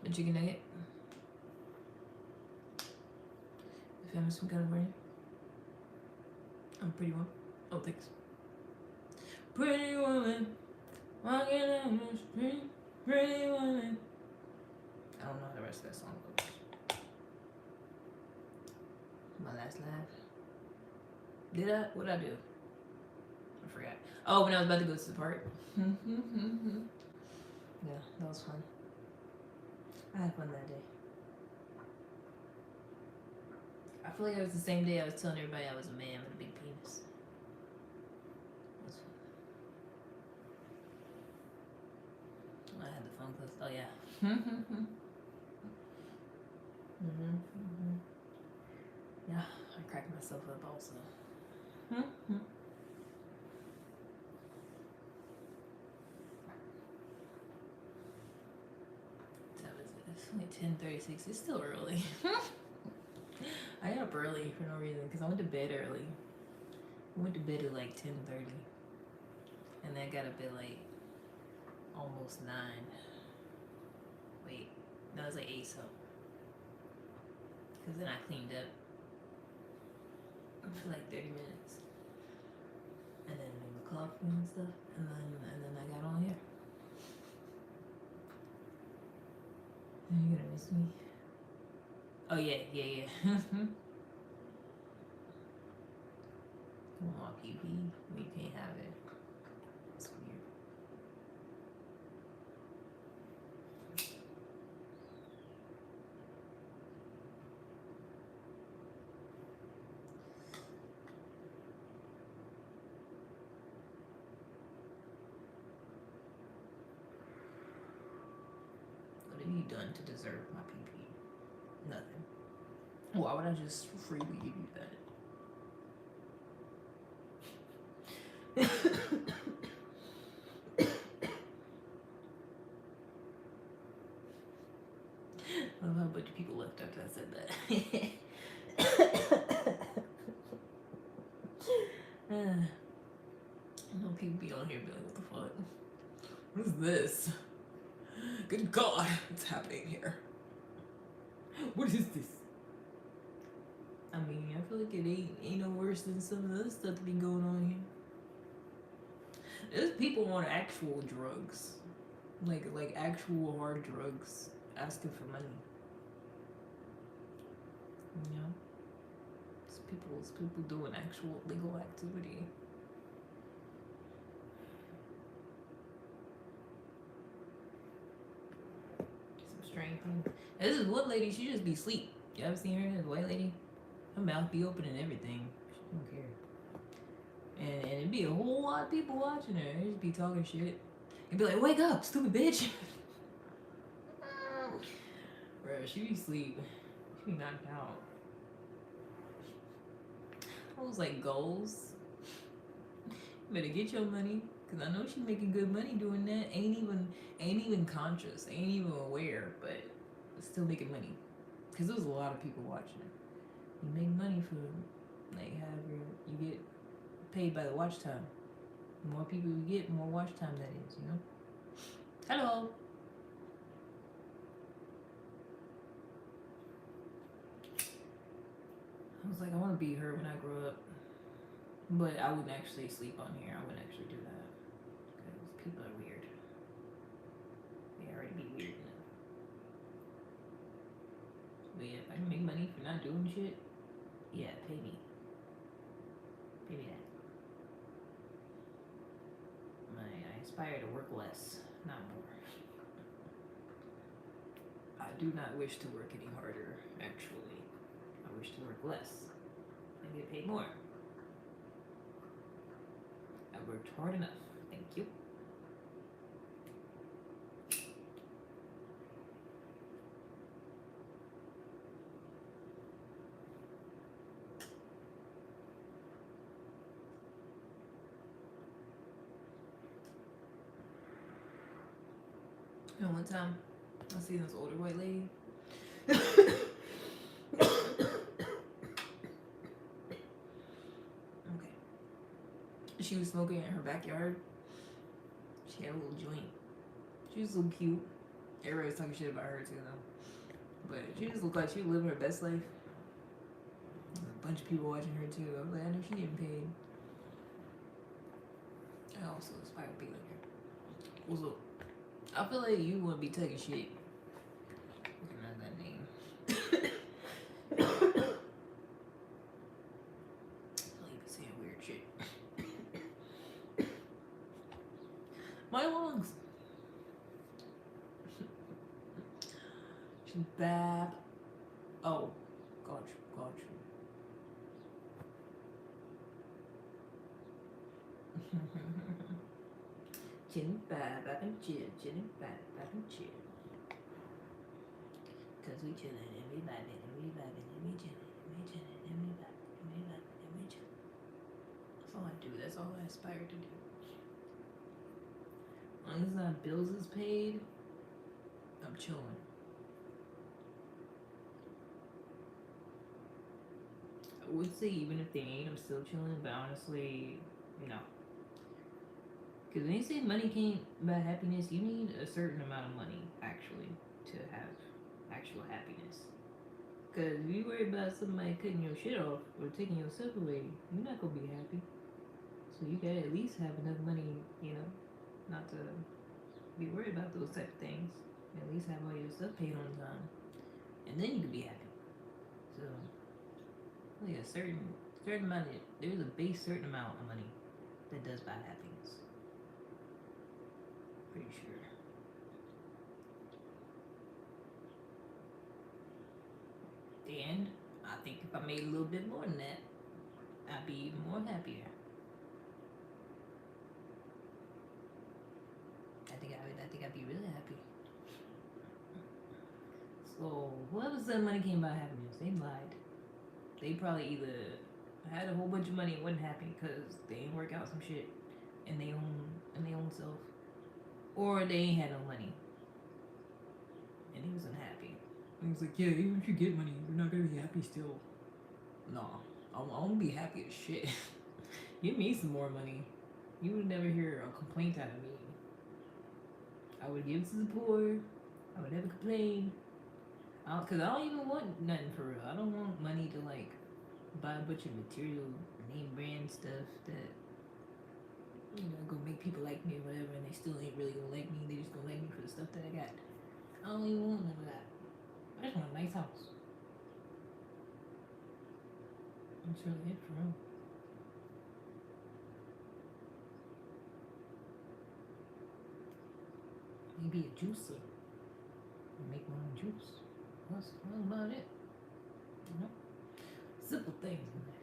A chicken nugget. The famous from California. I'm a pretty one. Oh, thanks. Pretty woman, walking down the street. Pretty woman. I don't know how the rest of that song goes. My last laugh. Did I? What'd I do? I forgot. Oh, when I was about to go to the park. Yeah, that was fun. I had fun that day. I feel like it was the same day I was telling everybody I was a man with a big penis. That was fun. I had the phone close. Oh, yeah. Yeah, I cracked myself up also. It's only 10:36. It's still early. I got up early for no reason because I went to bed early. I went to bed at like 10:30, and then I got up at like almost 9. Wait, no, it was like 8 so. Because then I cleaned up for like 30 minutes, and then made my coffee and stuff, and then I got on here. Are you gonna miss me? Oh yeah. Come on, PP. We can't have it. It's weird. What have you done to deserve my PP? Nothing. Why would I just freely give you that? I love how a bunch of people left after I said that. I know people be on here be like, what the fuck? What is this? Good God, what's happening here? What is this? I mean, I feel like it ain't no worse than some of the other stuff that be going on here. There's people on actual drugs, like actual hard drugs, asking for money. You know, it's people doing actual legal activity. Some strange thing. This is one lady. She just be asleep. You ever seen her? This white lady. Her mouth be open and everything. She don't care. And it'd be a whole lot of people watching her. They just be talking shit. And be like, wake up, stupid bitch. Bro, she be asleep. She be knocked out. I was like, goals. You better get your money. Cause I know she's making good money doing that. Ain't even conscious. Ain't even aware, but still making money. Cause there's a lot of people watching her. You make money for like however you get paid by the watch time. The more people you get, more watch time that is, you know? Hello. I was like, I want to be her when I grow up. But I wouldn't actually sleep on here. I wouldn't actually do that. Because people are weird. They already be weird enough. But yeah, if I can make money for not doing shit, yeah, pay me. Pay me that. I aspire to work less, not more. I do not wish to work any harder, actually. I wish to work less and get paid more. I worked hard enough. Thank you. And one time, I seen this older white lady. Okay. She was smoking in her backyard. She had a little joint. She was so cute. Everybody's talking shit about her too, though. But she just looked like she was living her best life. There's a bunch of people watching her too. I was like, I know she getting paid. I also aspire to be like her. Also, I feel like you wouldn't be taking shit. Recognize that name. I feel like you be saying weird shit. My lungs. She's bad. Oh, gotcha. Chillin' bad, back and chill. Chillin' bad, back and chill. Cause we chillin' and we vibing and we vibing and we chillin' and we chillin' and we vibing and we vibing and we chillin'. That's all I do. That's all I aspire to do. As long as my bills is paid, I'm chillin'. I would say even if they ain't, I'm still chillin'. But honestly, no. Because when you say money can't buy happiness, you need a certain amount of money actually to have actual happiness. Because if you worry about somebody cutting your shit off or taking your stuff away, you're not gonna be happy. So you gotta at least have enough money, not to be worried about those type of things. At least have all your stuff paid on time, and then you can be happy. So, like a certain amount. There's a base certain amount of money that does buy happiness. Pretty sure. And I think if I made a little bit more than that, I'd be even more happier. I think I'd be really happy. So whoever said money can't buy happiness, they lied. They probably either had a whole bunch of money and wasn't happy because they ain't work out some shit in their own self, or they ain't had no money and he was unhappy. And he was like, yeah, even if you get money, you're not gonna be happy still. No, I'm gonna be happy as shit. Give me some more money. You would never hear a complaint out of me. I would give it to the poor. I would never complain. Cause I don't even want nothing for real. I don't want money to like buy a bunch of material name brand stuff that gonna make people like me or whatever, and they still ain't really gonna like me. They just gonna like me for the stuff that I got. I don't even want none of that. I just want a nice house. That's really it for real. Maybe a juicer. Make my own juice. That's about it. Simple things in life.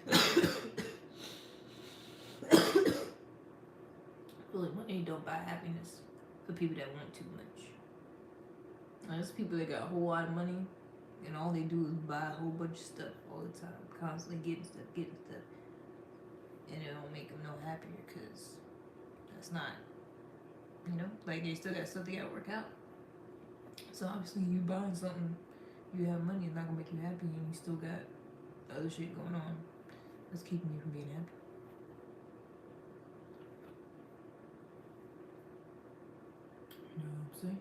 I feel like money don't buy happiness for people that want too much. There's people that got a whole lot of money and all they do is buy a whole bunch of stuff all the time, constantly getting stuff, and it don't make them no happier because that's not, like they still got stuff they gotta work out. So obviously, you buying something, you have money, it's not gonna make you happy, and you still got other shit going on that's keeping you from being happy. You know what I'm saying?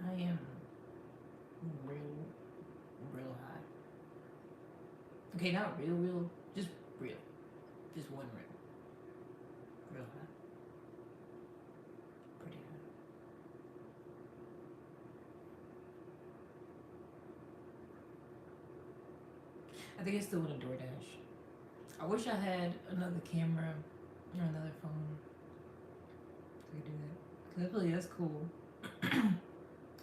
I am real high. Okay, not real, just real. Just one real. Real high. Pretty high. I think I still want a DoorDash. I wish I had another camera or another phone to do that. Because I feel like that's cool.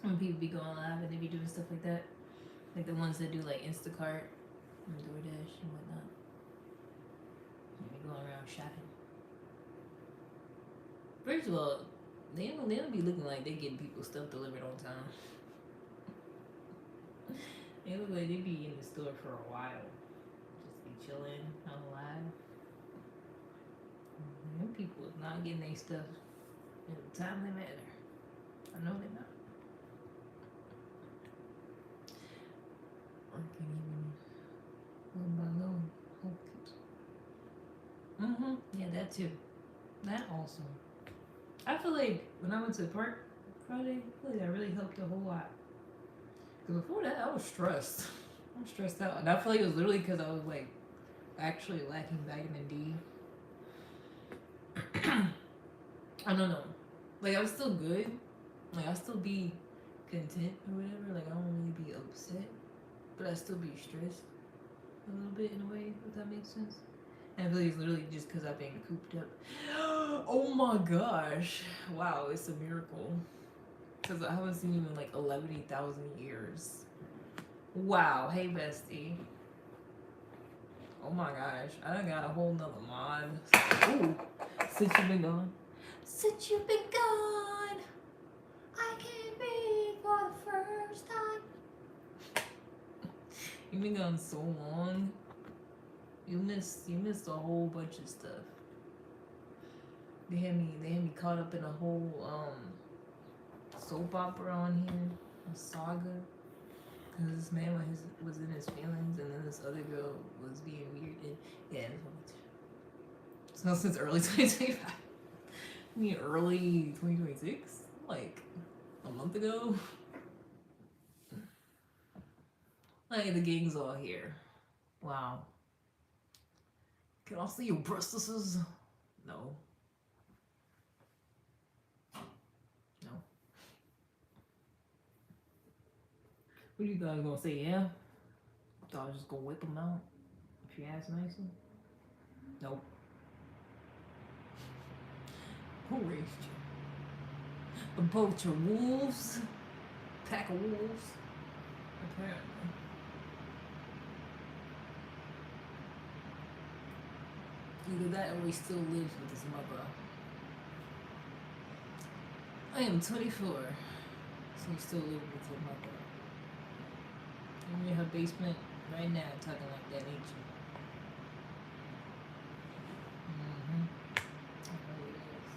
When people be going live and they be doing stuff like that. Like the ones that do like Instacart and DoorDash and whatnot. And they going around shopping. First of all, They don't be looking like they getting people's stuff delivered on time. They look like they be in the store for a while. Just be chilling on the live. Them people is not getting their stuff in a timely manner. I know they're not. I can't even little by little. Yeah, that too. That also. I feel like when I went to the park Friday, I feel like that really helped a whole lot. Because before that, I was stressed. I was stressed out. And I feel like it was literally because I was like actually lacking vitamin D. I don't know. Like, I was still good. Like, I'll still be content or whatever. Like, I don't really be upset. But I still be stressed a little bit in a way, if that makes sense. And I feel like it's literally just because I've been cooped up. Oh my gosh. Wow, it's a miracle. Because I haven't seen you in like 11,000 years. Wow. Hey, bestie. Oh my gosh. I done got a whole nother mod. Ooh. Since you've been gone. Since you've been gone, I came back for the first time. You've been gone so long. You missed a whole bunch of stuff. They had me caught up in a whole soap opera on here, a saga. Cause this man was in his feelings, and then this other girl was being weird. And yeah, so since early 2025. I mean, early 2026, like a month ago. Like, the gang's all here. Wow. Can I see your breastises? No. No. What are you guys gonna say? Yeah? Thought I was just gonna whip them out if you ask nicely. Nope. Who raised you? A bunch of wolves? Pack of wolves? Apparently. Either that or he still lives with his mother. I am 24, so he still lives with his mother. I'm in her basement right now talking like that, ain't you? I know it is.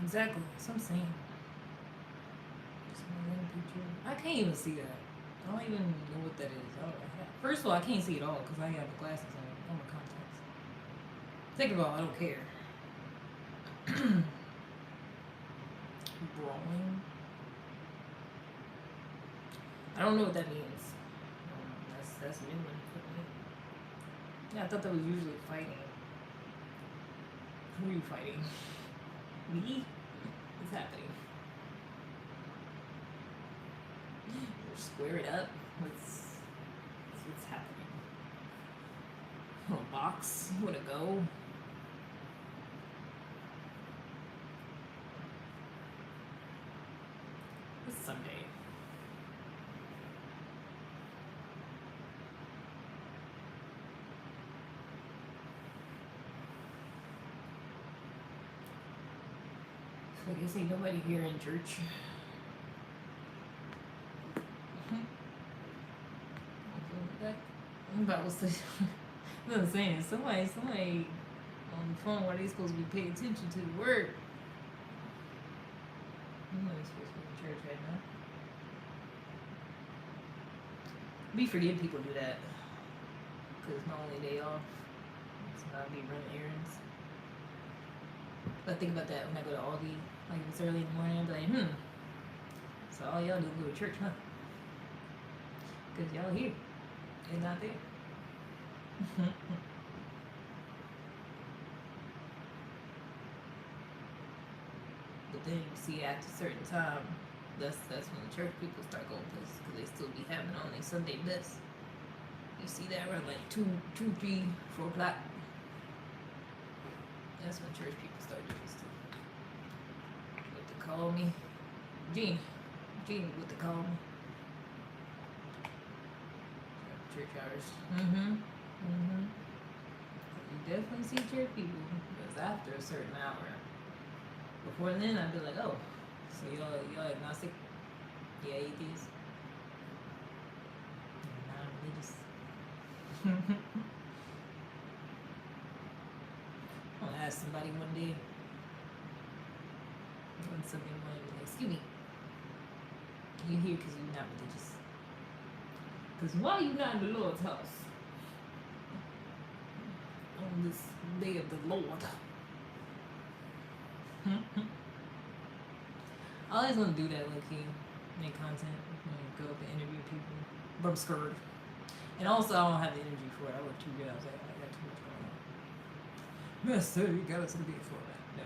Exactly, that's what I'm saying. I can't even see that. I don't even know what that is. First of all, I can't see it all because I have glasses on my contacts. Second of all, I don't care. Brawling. I don't know what that means. That's a new one for me. Yeah, I thought that was usually fighting. Who are you fighting? Me? What's happening? Square it up. What's happening? A box? Wanna go? It's Sunday. I guess ain't nobody here in church. I'm about to say, I'm saying somebody on the phone while they supposed to be paying attention to the word. I'm not supposed to be in church right now. We forget people do that because it's my only day off. So I'll be running errands. But I think about that when I go to Aldi, like if it's early in the morning, I'll be like, so all y'all do is go to church, huh? Because y'all here and not there. But then you see at a certain time, that's when the church people start going places because they still be having on their Sunday best. You see that around like 2, 3, 4 o'clock. That's when church people start doing stuff. What they call me? Gene, what Gee, what they call them? Church hours. You definitely see church people. Because after a certain hour. Before then, I'd be like, oh, so y'all agnostic? Yeah, atheist? Non-religious. I'm gonna ask somebody one day when something wanted to be like, excuse me, you here because you're not religious. Because why are you not in the Lord's house? On this day of the Lord. I always want to do that, low key. Make content. Go up and interview people. But I'm scared. And also, I don't have the energy for it. I work 2 jobs. I got too much going on. Yes, sir, you got us to be a format. No.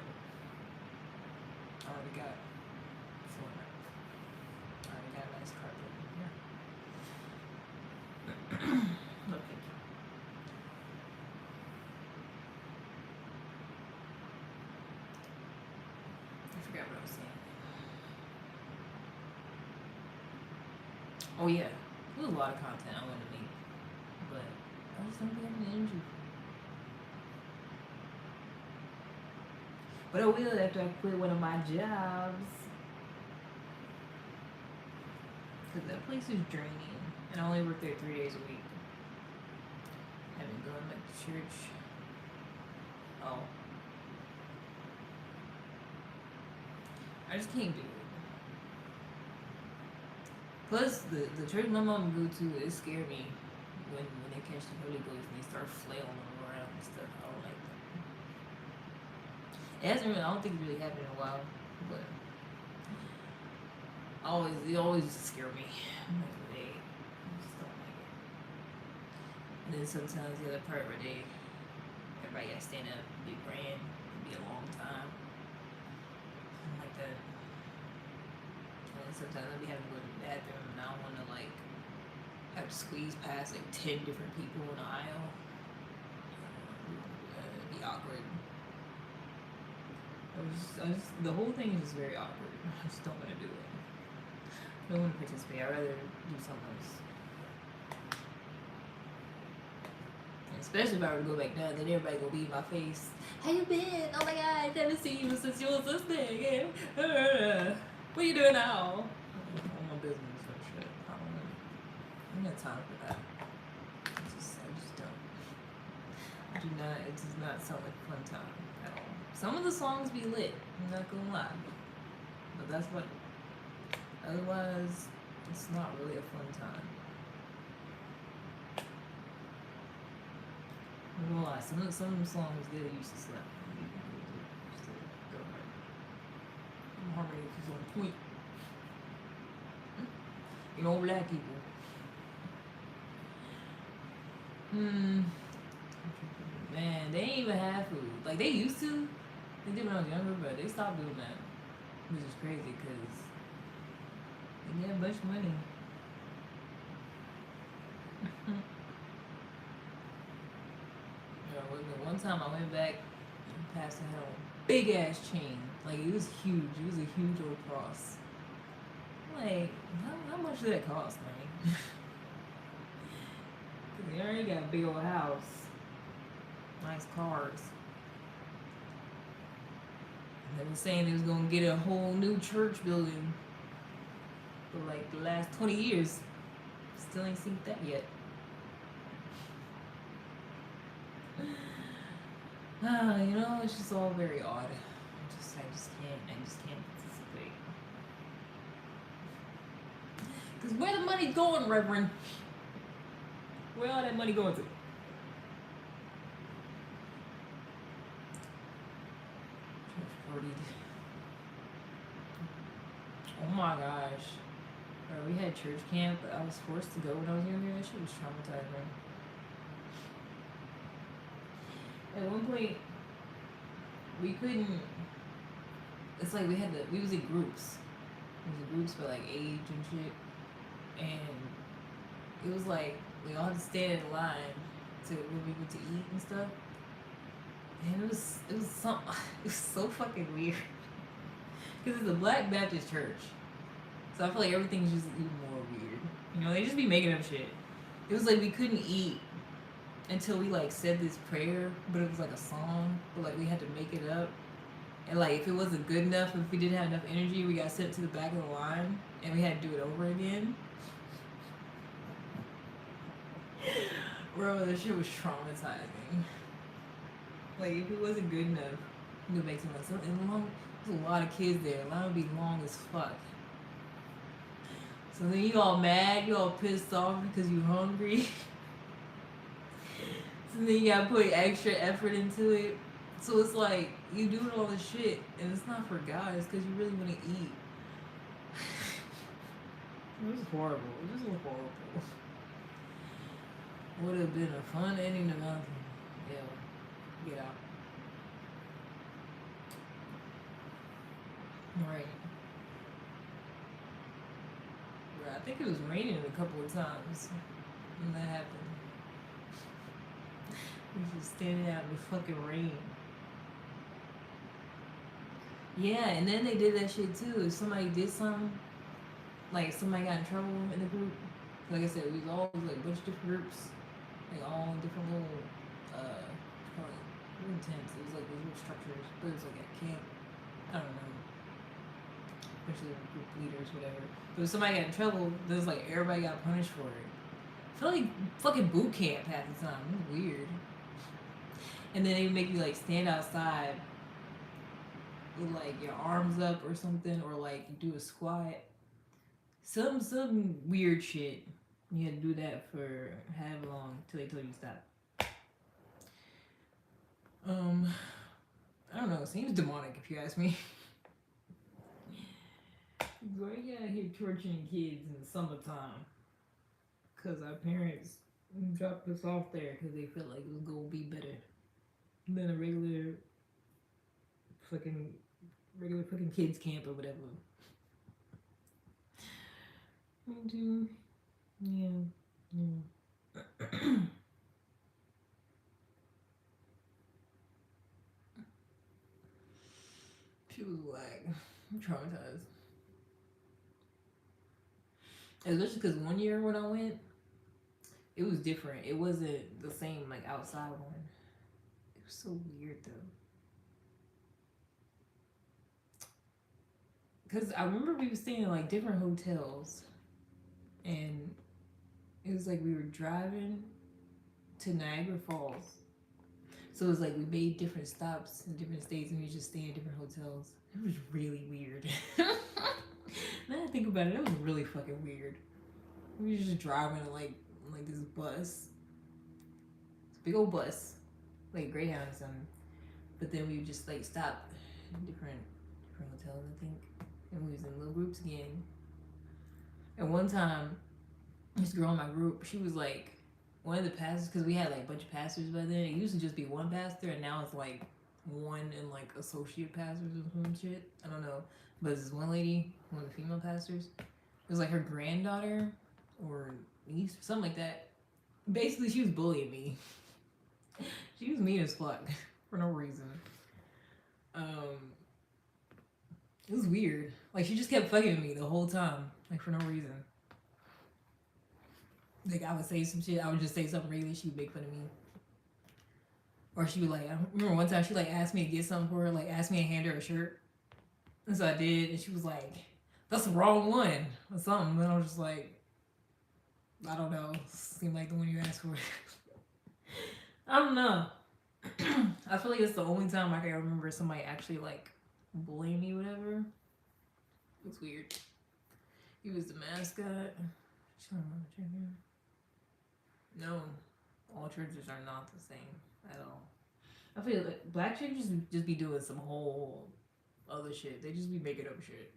I already got format. I already got a nice carpet in here. No, thank you. I forgot what I was saying. Oh, yeah. There was a lot of content I wanted to make. But I just don't have the energy. But I will after I quit one of my jobs. Because that place is draining. And I only work there 3 days a week. I've been going back to church. Oh. I just can't do it. Plus, the church my mom go to, it scared me when they catch the Holy Ghost and they start flailing around and stuff. I don't like that. It hasn't really, I don't think it really happened in a while, but it always used to scare me. I'm like, I just don't like it. And then sometimes the other part where everybody gotta stand up and be praying, it'd be a long time. I don't like that. And then sometimes I'd be having to go to the bathroom and I don't want to have to squeeze past 10 different people in the aisle. It'd be awkward. The whole thing is just very awkward. I just don't want to do it. I don't want to participate. I'd rather do something else. Especially if I were to go back down, then everybody gonna be in my face. How you been? Oh my god, I haven't seen you since you was this big. What you doing now? All my business or shit. I don't know. I don't have time for that. I just don't. It does not sound like a fun time at all. Some of the songs be lit, I'm not gonna lie. But that's what. Otherwise, it's not really a fun time. I'm not gonna lie, some of them songs they used to slap. Go hard. Harmony is on point. You know, black people. Man, they ain't even have food. Like, they used to. They did when I was younger, but they stopped doing that. Which is crazy, because they didn't have much money. One time I went back and passed a big ass chain. Like, it was huge. It was a huge old cross. Like, how much did that cost, man? Because they already got a big old house. Nice cars. And they were saying they was going to get a whole new church building for like the last 20 years. Still ain't seen that yet. You know, it's just all very odd. I just can't participate. Because where the money's going, Reverend? Where all that money going to? Oh my gosh. We had church camp. I was forced to go when I was younger. That shit was traumatizing. At one point, we couldn't. It's like we was in groups. It was in groups for like age and shit. And it was like we all had to stand in line to when we went to eat and stuff. And it was so fucking weird. Because it's a Black Baptist church. So I feel like everything's just even more weird. You know, they just be making up shit. It was like we couldn't eat until we like said this prayer, but it was like a song, but like we had to make it up. And like if it wasn't good enough, if we didn't have enough energy, we got sent to the back of the line and we had to do it over again. Bro, that shit was traumatizing. Like if it wasn't good enough, you could make some else. And long, there's a lot of kids there. The line would be long as fuck. So then you all mad, you all pissed off because you hungry. So then you gotta put extra effort into it. So it's like you doing all this shit and it's not for God, it's because you really want to eat. It was horrible. It just was horrible. Would have been a fun ending to nothing. Yeah. Get out. Right. I think it was raining a couple of times when that happened. We was just standing out in the fucking rain. Yeah, and then they did that shit too. If somebody did something, like if somebody got in trouble in the group, like I said, we was all like a bunch of different groups, like all in different little, probably real intense. It was like these little structures, but it was like at camp. I don't know. Especially the group leaders, whatever. But if somebody got in trouble, there's like everybody got punished for it. I feel like fucking boot camp half the time. It was weird. And then they would make you like stand outside with like your arms up or something, or like do a squat. Some weird shit. You had to do that for however long till they told you to stop. I don't know. It seems demonic if you ask me. Why you out here torturing kids in the summertime? Cause our parents dropped us off there because they felt like it was gonna be better than a fucking regular fucking kids camp or whatever. Yeah. She was like traumatized. Especially because one year when I went, it was different. It wasn't the same like outside one. It was so weird though. Because I remember we were staying in like different hotels, and it was like we were driving to Niagara Falls. So it was like we made different stops in different states and we just stayed in different hotels. It was really weird. Now I think about it, it was really fucking weird. We were just driving like this bus. It's a big old bus. Like Greyhound or something. But then we would just like stop in different hotels, I think. And we was in little groups again. And one time, this girl in my group, she was like one of the pastors, because we had like a bunch of pastors by then. It used to just be one pastor, and now it's like one and like associate pastors or some shit. I don't know. But this one lady, one of the female pastors, it was like her granddaughter or niece, something like that. Basically, she was bullying me. She was mean as fuck for no reason. It was weird. Like she just kept fucking with me the whole time, like for no reason. Like I would say some shit, I would just say something regular, she would make fun of me. Or she would like, I remember one time she like asked me to get something for her, like asked me to hand her a shirt. And so I did, and she was like, "That's the wrong one," or something. And I was just like, I don't know. Seemed like the one you asked for. I don't know. I feel like it's the only time I can remember somebody actually like bullying me, whatever. It's weird. He was the mascot. No, all churches are not the same at all. I feel like black churches just be doing some whole other shit. They just be making up shit.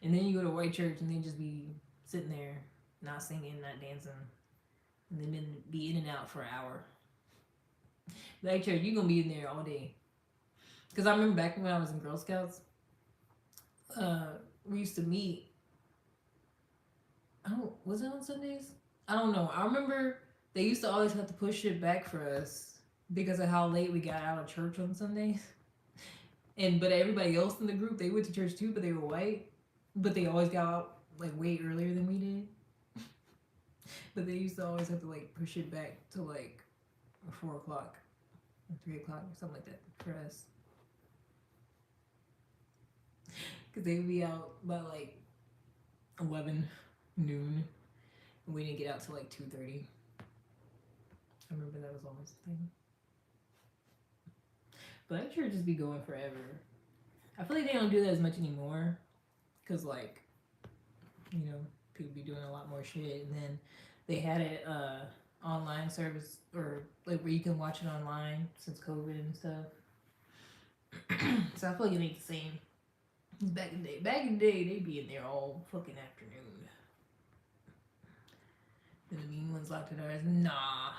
And then you go to white church and they just be sitting there, not singing, not dancing, and then be in and out for an hour. Black church, you gonna be in there all day. Cause I remember back when I was in Girl Scouts, we used to meet. Was it on Sundays? I don't know. I remember they used to always have to push it back for us because of how late we got out of church on Sundays. But everybody else in the group, they went to church too, but they were white. but they always got out like way earlier than we did. But they used to always have to like push it back to like 4 o'clock or 3 o'clock or something like that for us, because they would be out by like 11 noon, and we didn't get out till like 2:30. I remember that was always the thing. But that sure just be going forever. I feel like they don't do that as much anymore, because like, you know, people be doing a lot more shit, and then they had it online service, or like where you can watch it online since COVID and stuff. So I feel like it ain't the same. Back in the day, they'd be in there all fucking afternoon. And the mean ones locked the doors. Nah,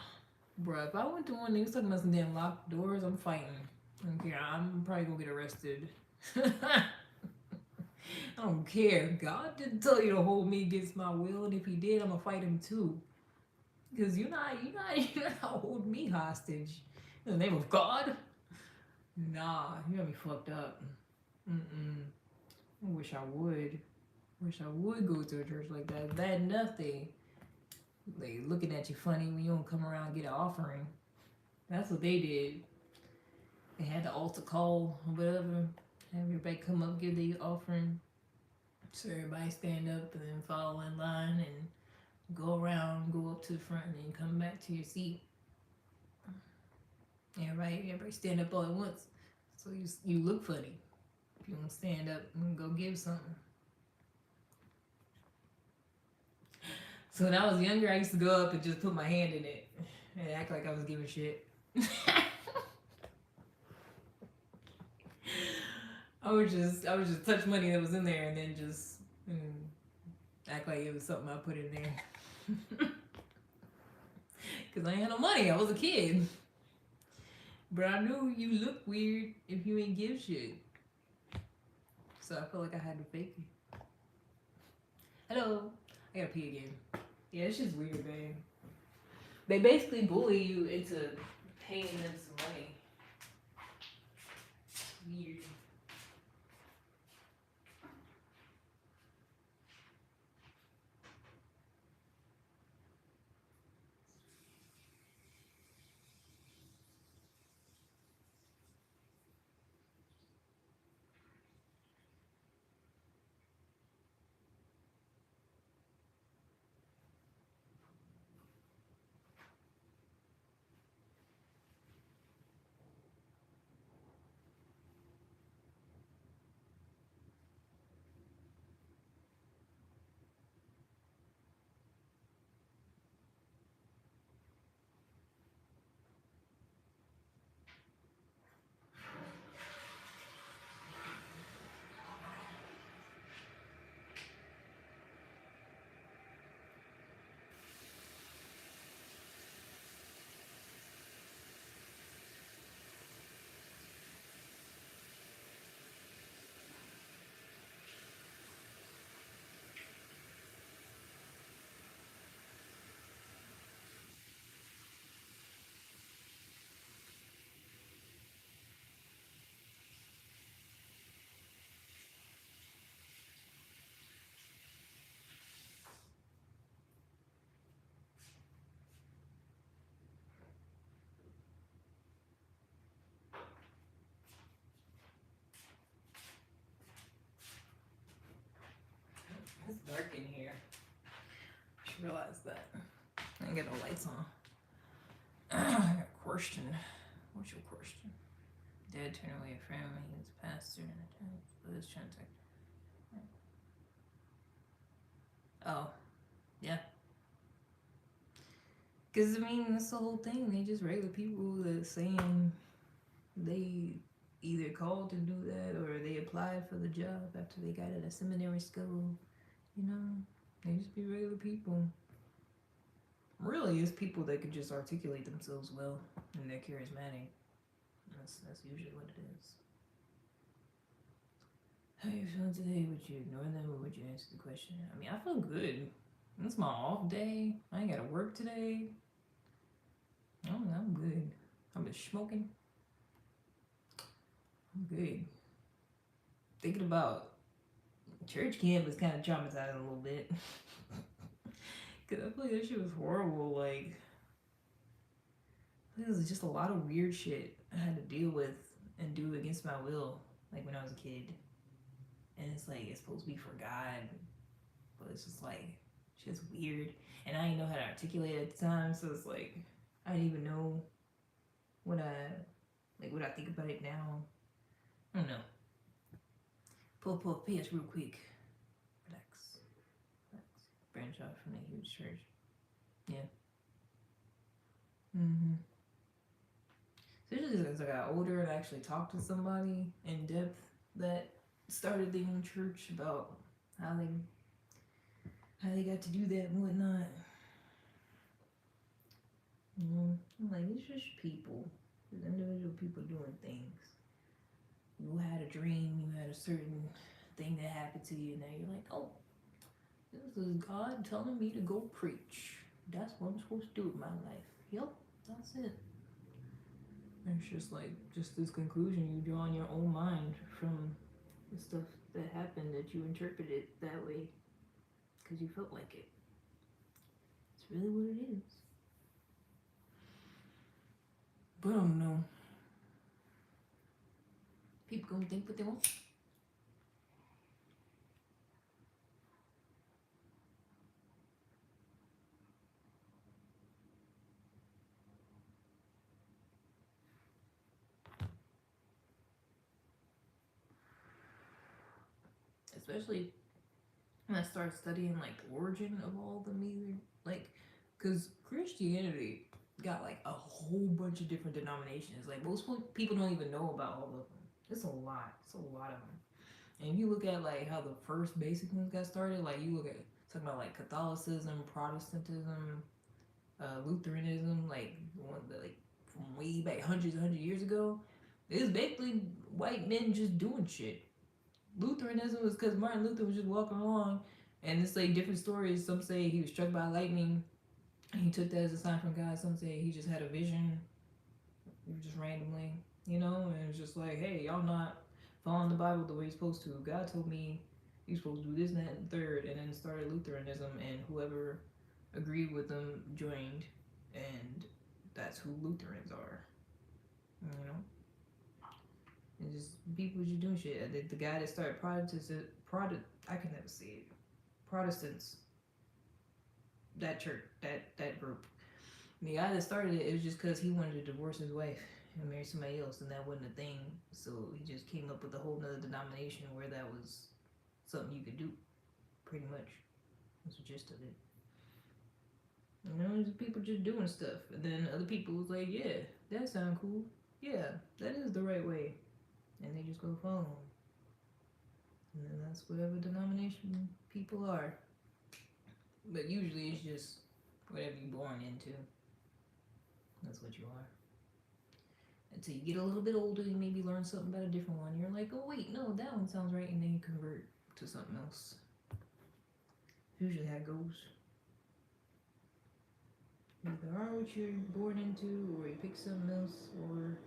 bruh. If I went to one, they was talking about some damn locked doors. I'm fighting. I don't care. I'm probably gonna get arrested. I don't care. God didn't tell you to hold me against my will, and if He did, I'm gonna fight Him too. Because you're not hold me hostage in the name of God. Nah, you got me fucked up. Mm-mm. I wish I would. Wish I would go to a church like that. Bad enough they looking at you funny when you don't come around and get an offering. That's what they did. They had the altar call or whatever. Have everybody come up, give the offering. So everybody stand up and then follow in line and go around, go up to the front, and then come back to your seat. Everybody stand up all at once. So you look funny. If you want to stand up and go give something. So when I was younger, I used to go up and just put my hand in it and act like I was giving shit. I would just touch money that was in there and then just act like it was something I put in there. Cause I ain't had no money. I was a kid. But I knew you look weird if you ain't give shit. So I felt like I had to fake it. Hello. I gotta pee again. Yeah, it's just weird, man. They basically bully you into paying them some money. Weird. It's dark in here. I should realize that. I ain't got no lights on. I got a question. What's your question? Dad turned away from him. He was a pastor and a was trying to. Oh, yeah. Because, I mean, that's the whole thing. They just regular people that saying they either called to do that or they applied for the job after they got at a seminary school. You know, they just be regular people. Really, it's people that could just articulate themselves well and they're charismatic. That's usually what it is. How you feeling today? Would you ignore them or would you answer the question? I mean, I feel good. It's my off day. I ain't gotta work today. Oh, I'm good. I've been smoking. I'm good. Thinking about church camp is kind of traumatizing a little bit. Cause I feel like that shit was horrible. Like, it was just a lot of weird shit I had to deal with and do against my will. Like when I was a kid, and it's like it's supposed to be for God, but it's just like just weird. And I didn't know how to articulate it at the time, so it's like I didn't even know what I think about it now. I don't know. Pull up PS real quick. Relax. Relax. Branch off from that huge church. Yeah. Mm-hmm. Especially as I got older and I actually talked to somebody in depth that started their own church about how they got to do that and whatnot. I'm like, it's just people. It's individual people doing things. You had a dream, you had a certain thing that happened to you, and now you're like, oh, this is God telling me to go preach. That's what I'm supposed to do with my life. Yep, that's it. It's just like just this conclusion you draw in your own mind from the stuff that happened that you interpreted that way because you felt like it. It's really what it is. But I don't know. People gonna think what they want. Especially when I started studying like the origin of all the music, like, because Christianity got like a whole bunch of different denominations. Like most people don't even know about all of them. It's a lot. It's a lot of them. And if you look at like how the first basic ones got started, like you look at talking about like Catholicism, Protestantism, Lutheranism, like one that like from way back hundred years ago. It's basically white men just doing shit. Lutheranism was because Martin Luther was just walking along, and it's like different stories. Some say he was struck by lightning, and he took that as a sign from God. Some say he just had a vision, just randomly, and it was just like, hey, y'all not following the Bible the way you're supposed to. God told me you're supposed to do this and that and third, and then started Lutheranism, and whoever agreed with them joined, and that's who Lutherans are, you know. And just people just doing shit. The guy that started I can never see it. Protestants, that church, that group. And the guy that started it, it was just because he wanted to divorce his wife and marry somebody else, and that wasn't a thing. So he just came up with a whole nother denomination where that was something you could do, pretty much. That's the gist of it. There's people just doing stuff, and then other people was like, "Yeah, that sounds cool. Yeah, that is the right way," and they just go follow them. And then that's whatever denomination people are. But usually it's just whatever you're born into. That's what you are. Until you get a little bit older, you maybe learn something about a different one. You're like, oh wait, no, that one sounds right, and then you convert to something else. Usually how it goes. You either are what you're born into, or you pick something else, or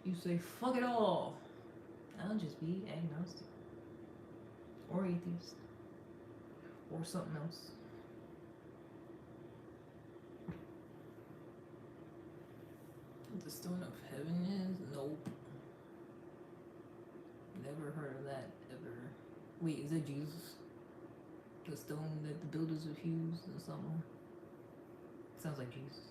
you say, fuck it all. I'll just be agnostic. Or atheist. Or something else. What the stone of heaven is? Nope. Never heard of that ever. Wait, is that Jesus? The stone that the builders refused or something? Sounds like Jesus.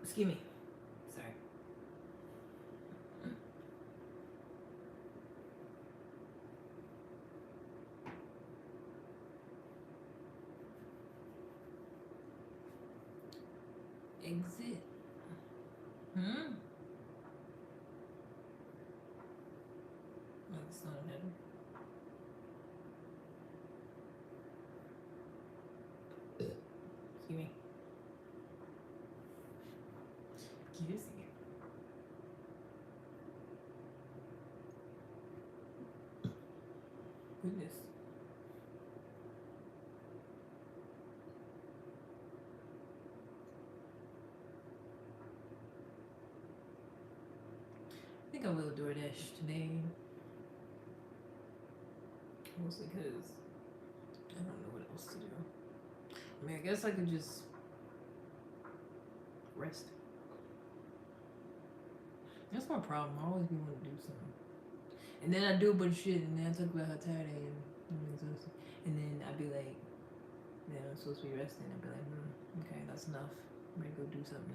Excuse me. Sorry. Exit. Hmm? No, it's not in heaven. Excuse me. Excuse me. goodness. I think I will DoorDash today. Mostly because I don't know what else to do. I mean, I guess I could just rest. That's my problem. I always be wanting to do something. And then I do a bunch of shit, and then I talk about how tired I am. And then I'd be like, man, I'm supposed to be resting. I'd be like, okay, that's enough. I'm ready to go do something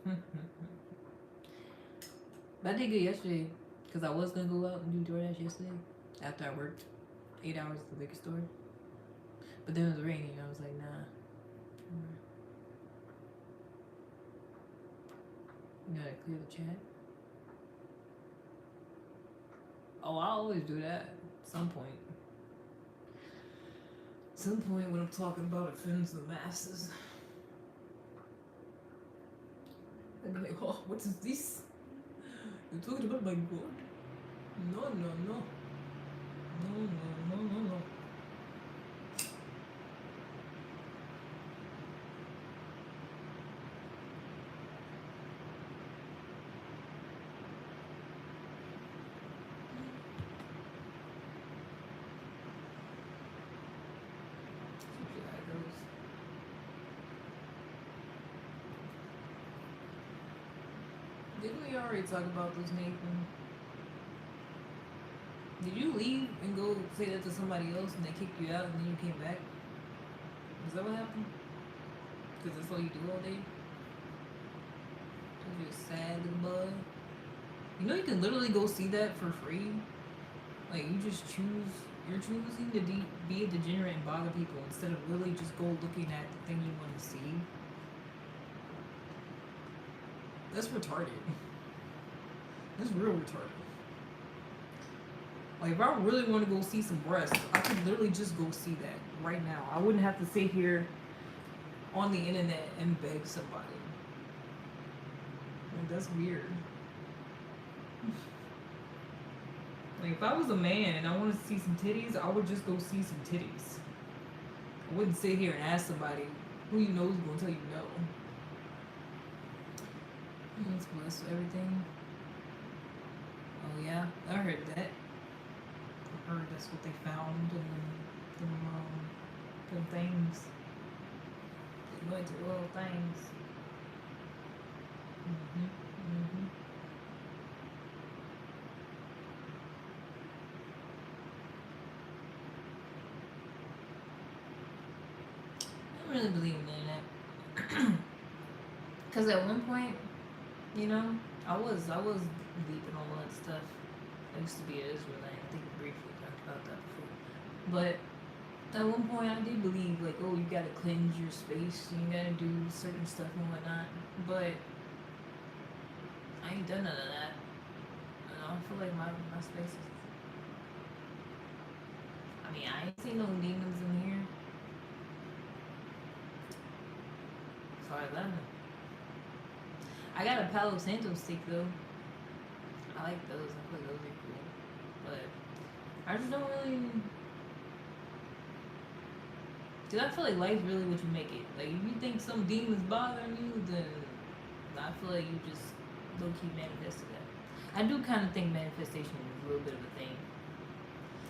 now. But I did good yesterday, because I was going to go out and do DoorDash yesterday after I worked 8 hours at the liquor store. But then it was raining, and I was like, nah. You gotta clear the chat. Oh, I always do that at some point. Some point when I'm talking about offends the masses. I'd be like, oh, what is this? You're talking about my God? No, no, no. No, no, no, no, no. See how it goes. Didn't we already talk about this, Nathan? Did you leave and go say that to somebody else and they kicked you out and then you came back? Is that what happened? Because that's all you do all day? Because you're a sad little boy? You know you can literally go see that for free? Like, you just choose, you're choosing to be a degenerate and bother people instead of really just go looking at the thing you want to see. That's retarded. That's real retarded. Like, if I really want to go see some breasts, I could literally just go see that right now. I wouldn't have to sit here on the internet and beg somebody. Like, that's weird. Like, if I was a man and I wanted to see some titties, I would just go see some titties. I wouldn't sit here and ask somebody who you know is going to tell you no. Let's bless everything. Oh yeah, I heard that. I heard that's what they found in them things. They went to little things. I don't really believe in that. Cause at one point, you know, I was deep in all that stuff. I used to be an Israelite. I think we briefly talked about that before. But at one point, I did believe like, oh, you gotta cleanse your space, and you gotta do certain stuff and whatnot. But I ain't done none of that. And I don't feel like my space is. I mean, I ain't seen no demons in here. As far as I know. I got a Palo Santo stick though. I like those. I feel like those are cool. But I just don't really. Cause I feel like life's really what you make it. Like if you think some demon's bothering you, then I feel like you just low key manifested that. I do kind of think manifestation is a little bit of a thing.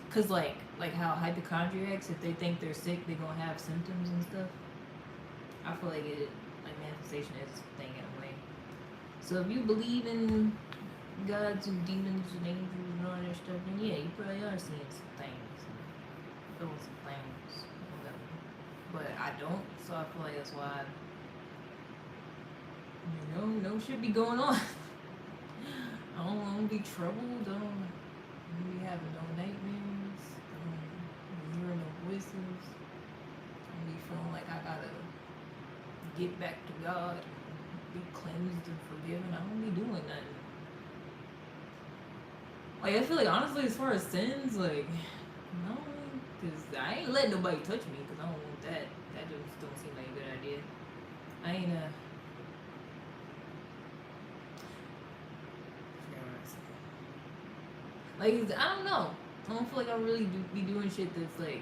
Cause like how hypochondriacs, if they think they're sick, they're gonna have symptoms and stuff. I feel like manifestation is a thing in a way. So if you believe in gods and demons and angels and all that stuff, then yeah, you probably are seeing some things, feeling some things, whatever. But I don't, so I feel like that's why no shit be going on. I don't want to be troubled. I don't be having no nightmares. I don't be hearing no voices. I don't be feeling like I gotta get back to God, be cleansed and forgiven. I don't be doing nothing. Like, I feel like, honestly, as far as sins, like, no, because I ain't letting nobody touch me, because I don't want that. That just don't seem like a good idea. I ain't, Like, I don't know. I don't feel like I really be doing shit that's like,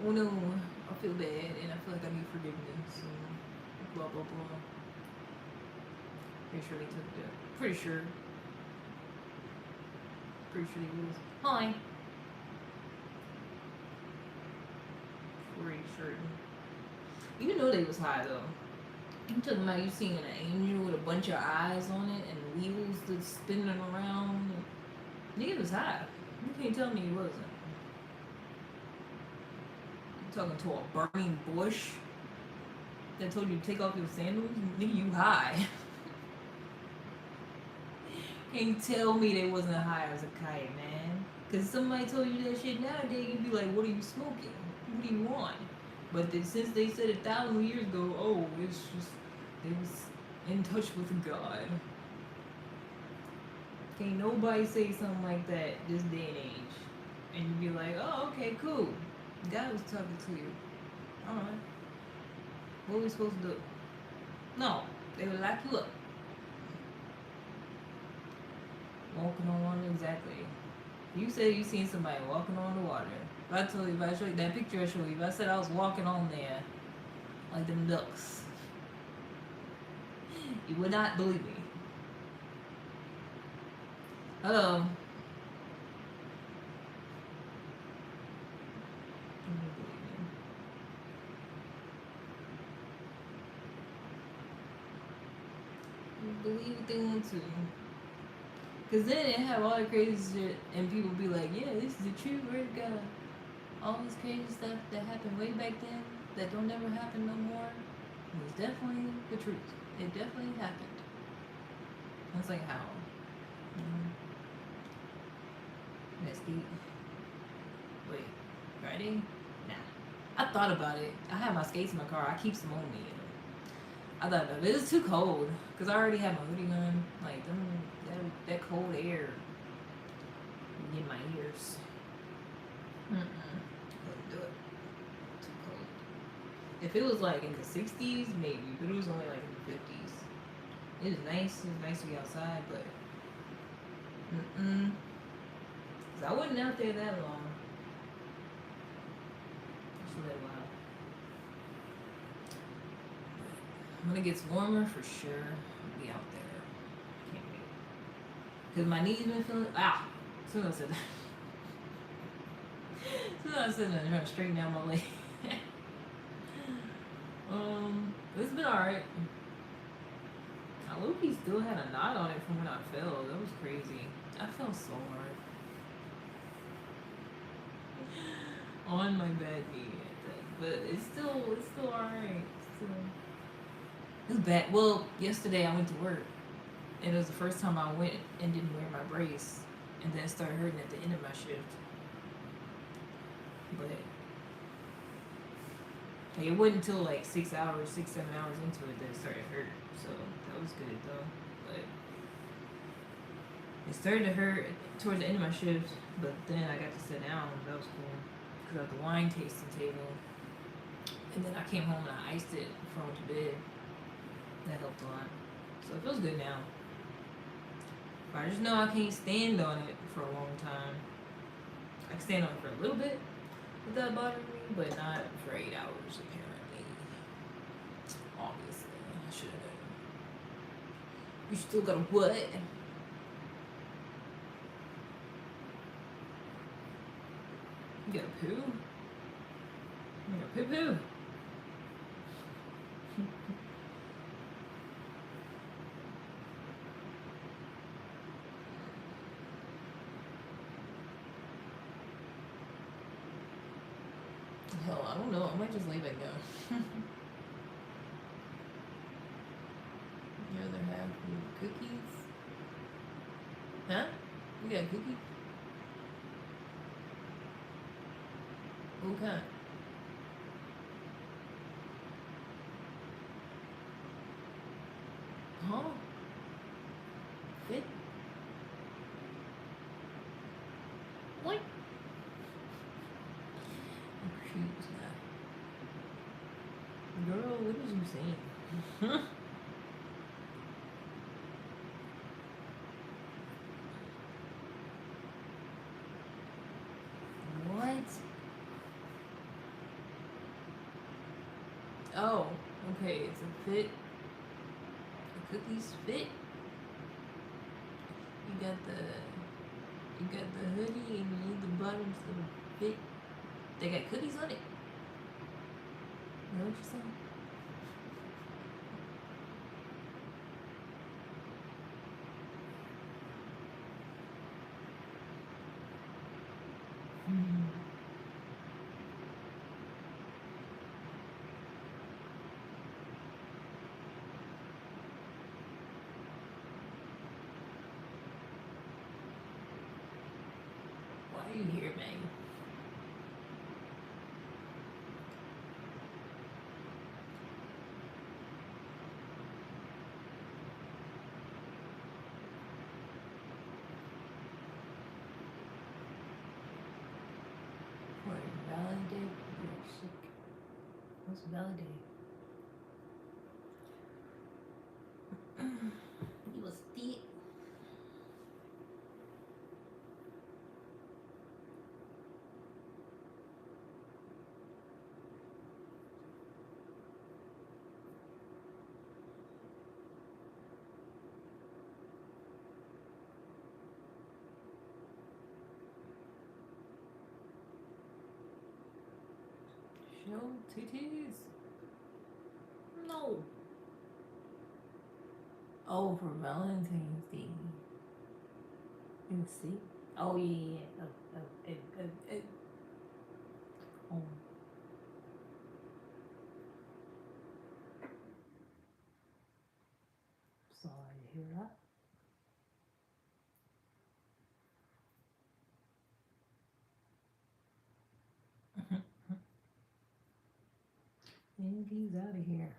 oh no, I feel bad and I feel like I need forgiveness. So, blah blah blah. Pretty sure they took that. Pretty sure. Pretty sure they was. Hi. Pretty certain. You know they was high though. You talking about you seeing an angel with a bunch of eyes on it and wheels that's spinning around. Nigga was high. You can't tell me he wasn't. You talking to a burning bush that told you to take off your sandals? Nigga, you high. Can't tell me they wasn't high as a kite, man. Cause somebody told you that shit nowadays, you'd be like, what are you smoking? What do you want? But since they said 1,000 years ago, oh, it's just, they was in touch with God. Can't nobody say something like that this day and age. And you'd be like, oh, okay, cool. God was talking to you. Alright. What are we supposed to do? No, they would lock you up. Walking on water, exactly. You said you seen somebody walking on the water. If I told you, if I showed you that picture I showed you, if I said I was walking on there, like them ducks, you would not believe me. Hello. You believe what they want to. Cause then they have all that crazy shit, and people be like, "Yeah, this is the true word of God." All this crazy stuff that happened way back then that don't ever happen no more was definitely the truth. It definitely happened. That's like how. Mesquite. Wait, Friday? Nah. I thought about it. I have my skates in my car. I keep some on me. I thought about it. It was too cold because I already had my hoodie on. Like that cold air in my ears. Couldn't do it. Too cold. If it was like in the 60s, maybe, but it was only like in the 50s. It was nice. It was nice to be outside, but cause I wasn't out there that long. Just a little while. When it gets warmer, for sure, I'll be out there. Can't wait. Cause my knees been feeling As soon as I said that. As soon as I said that, I'm trying to straighten out my leg. It's been alright. I low-key still had a knot on it from when I fell. That was crazy. I fell so hard. On my bad knee, but it's still alright. It's bad. Well, yesterday I went to work, and it was the first time I went and didn't wear my brace, and then it started hurting at the end of my shift. But like, it wasn't until like 6 hours, 6-7 hours into it that it started to hurt. So that was good though. But it started to hurt towards the end of my shift, but then I got to sit down. That was cool because I had the wine tasting table, and then I came home and I iced it before I went to bed. That helped a lot. So it feels good now. But I just know I can't stand on it for a long time. I can stand on it for a little bit without bothering me, but not for 8 hours apparently. Obviously. I should have known. You still got a what? You got a poo? You got a poo poo? Hell, I don't know. I might just lay back down. You rather have cookies? Huh? You got a cookie? What kind? Huh? Fit? What? I'm confused now. Girl, what was you saying? Oh, okay. It's a fit. The cookies fit. You got the hoodie and you need the bottoms to fit. They got cookies on it. You know what you're saying? Mm. Why are you here, man? What, validate? You're sick. What's validate? You was thick. Show titties. No. Oh, for Valentine's Day. You see? Oh yeah, yeah. Oh. Sorry to hear that. And he's out of here.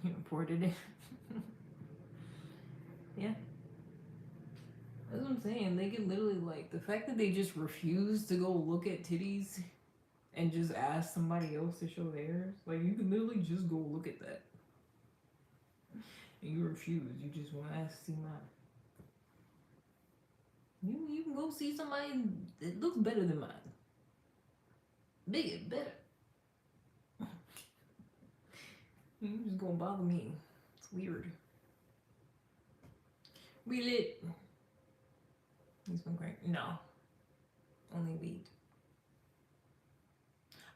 He reported it. Yeah. That's what I'm saying. They can literally, like, the fact that they just refuse to go look at titties and just ask somebody else to show theirs. Like, you can literally just go look at that. And you refuse. You just want to ask to see mine. You can go see somebody that looks better than mine. Bigger, better. You just gonna bother me. It's weird. We lit. He's been great. No. Only weed.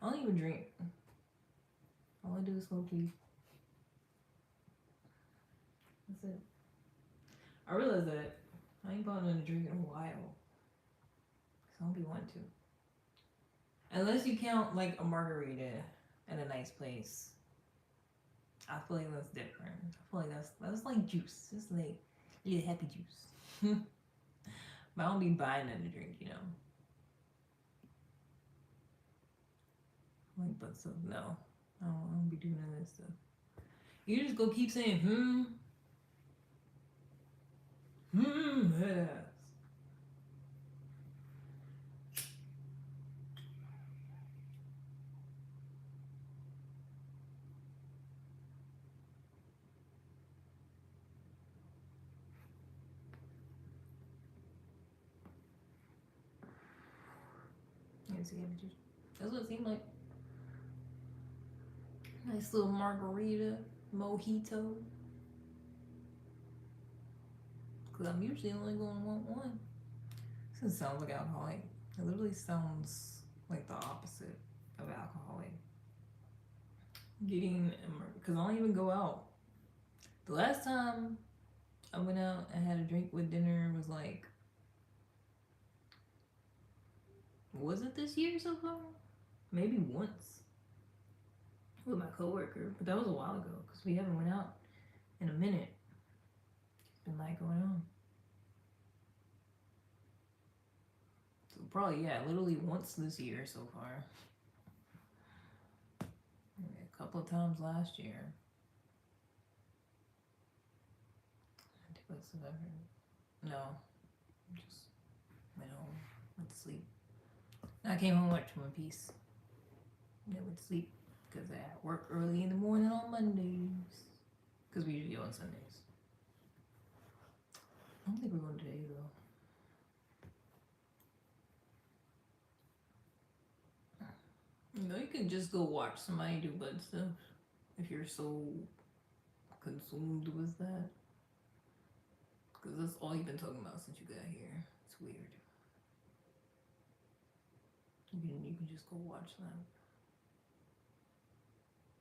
I don't even drink. All I do is smoke weed. That's it. I realize that I ain't bought nothing to drink in a while. Cause I don't be wanting to. Unless you count like a margarita at a nice place. I feel like that's different. I feel like that's like juice. It's like happy juice. But I don't be buying nothing to drink, you know. Like, but so no, I don't be doing none of this stuff. You just go keep saying head ass. Yes, happy juice. That's what it seemed like. Nice little margarita, mojito. Cause I'm usually only going to want one. This sounds like alcoholic. It literally sounds like the opposite of alcoholic. Getting, because I don't even go out. The last time I went out and had a drink with dinner was like, was it this year so far? Maybe once with my coworker, but that was a while ago because we haven't went out in a minute. It's been like going on. So probably yeah, literally once this year so far. A couple of times last year. No, just went home, went to sleep. I came home, watched One Piece, then went to sleep. Because I work early in the morning on Mondays. Because we usually go on Sundays. I don't think we're going today though. You know, you can just go watch somebody do butt stuff if you're so consumed with that. Because that's all you've been talking about since you got here. It's weird. You can just go watch them.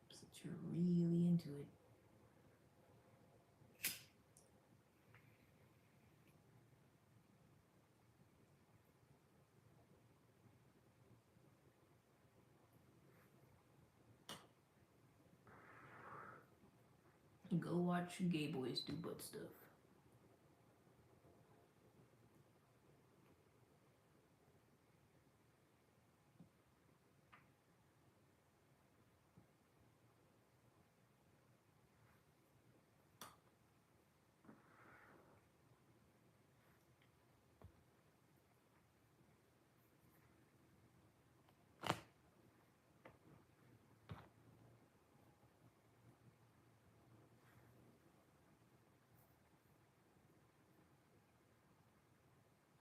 Since you're really into it. Go watch gay boys do butt stuff.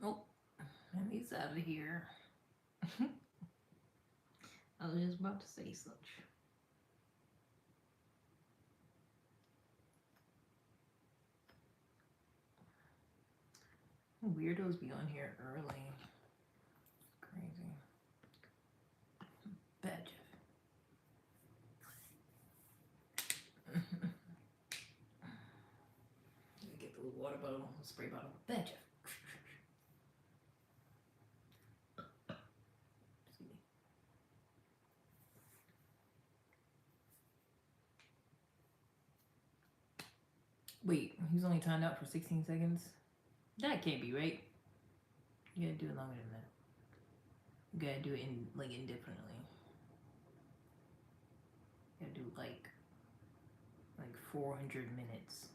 Oh, and he's out of here. I was just about to say such. Weirdos be on here early. Crazy. Bad Jeff. Get the little water bottle, spray bottle. Bad Jeff. Wait, he was only timed out for 16 seconds? That can't be right. You gotta do it longer than that. You gotta do it in like indefinitely. You gotta do like 400 minutes.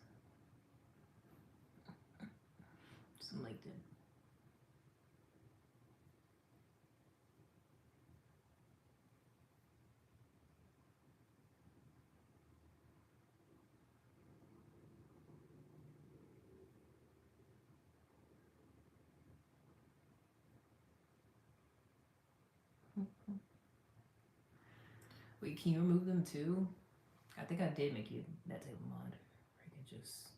Something like that. Wait, can you remove them too? I think I did make you that type of mod. Where you can just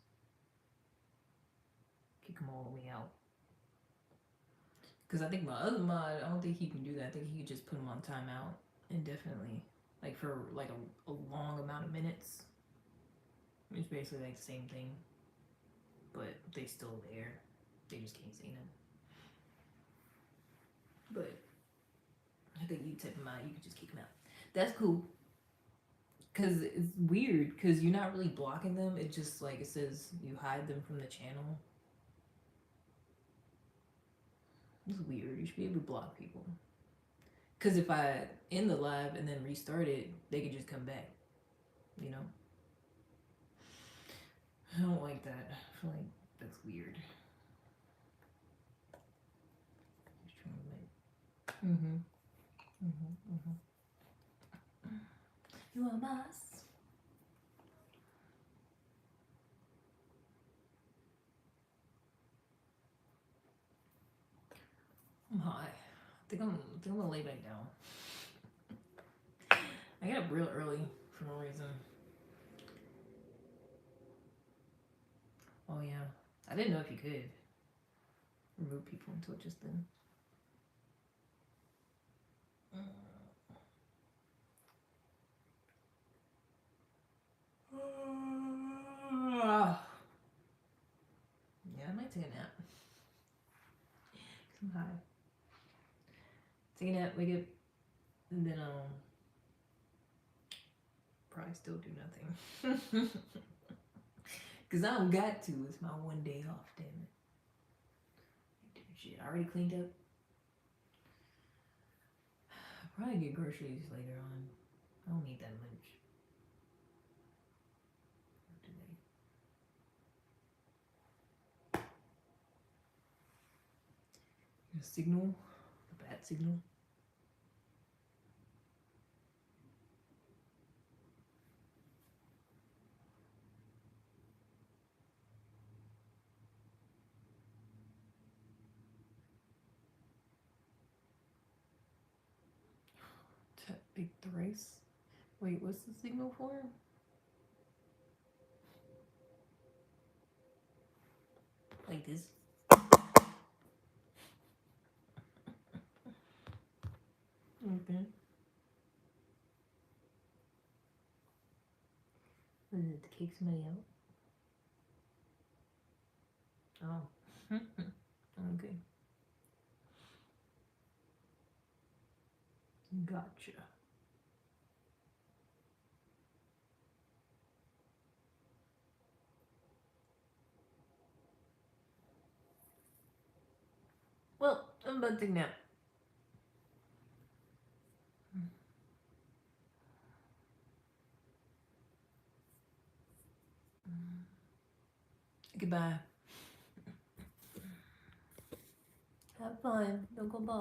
kick them all the way out. Because I think my other mod, I don't think he can do that. I think he could just put them on timeout indefinitely. Like for like a long amount of minutes. It's basically like the same thing. But they still there. They just can't see them. But I think you type them out, you can just kick them out. That's cool. Because it's weird, because you're not really blocking them. It just like it says you hide them from the channel. It's weird. You should be able to block people. Because if I end the live and then restart it, they could just come back. You know? I don't like that. I feel like that's weird. Just trying to make. You are mass. I'm high. I think I'm gonna lay back down. I got up real early for no reason. Oh yeah. I didn't know if you could remove people until just then. Yeah, I might take a nap. I'm high. Take a nap, wake up, and then probably still do nothing. Cause I don't got to. It's my one day off, damn it. Shit, I already cleaned up. I'll probably get groceries later on. I don't need that much. A signal, a bad signal. Pick thrice. Wait, what's the signal for? Like this. Okay. Was it to kick somebody out? Oh. Okay. Gotcha. Well, I'm about to take a nap. Goodbye. Have fun. Don't go bald.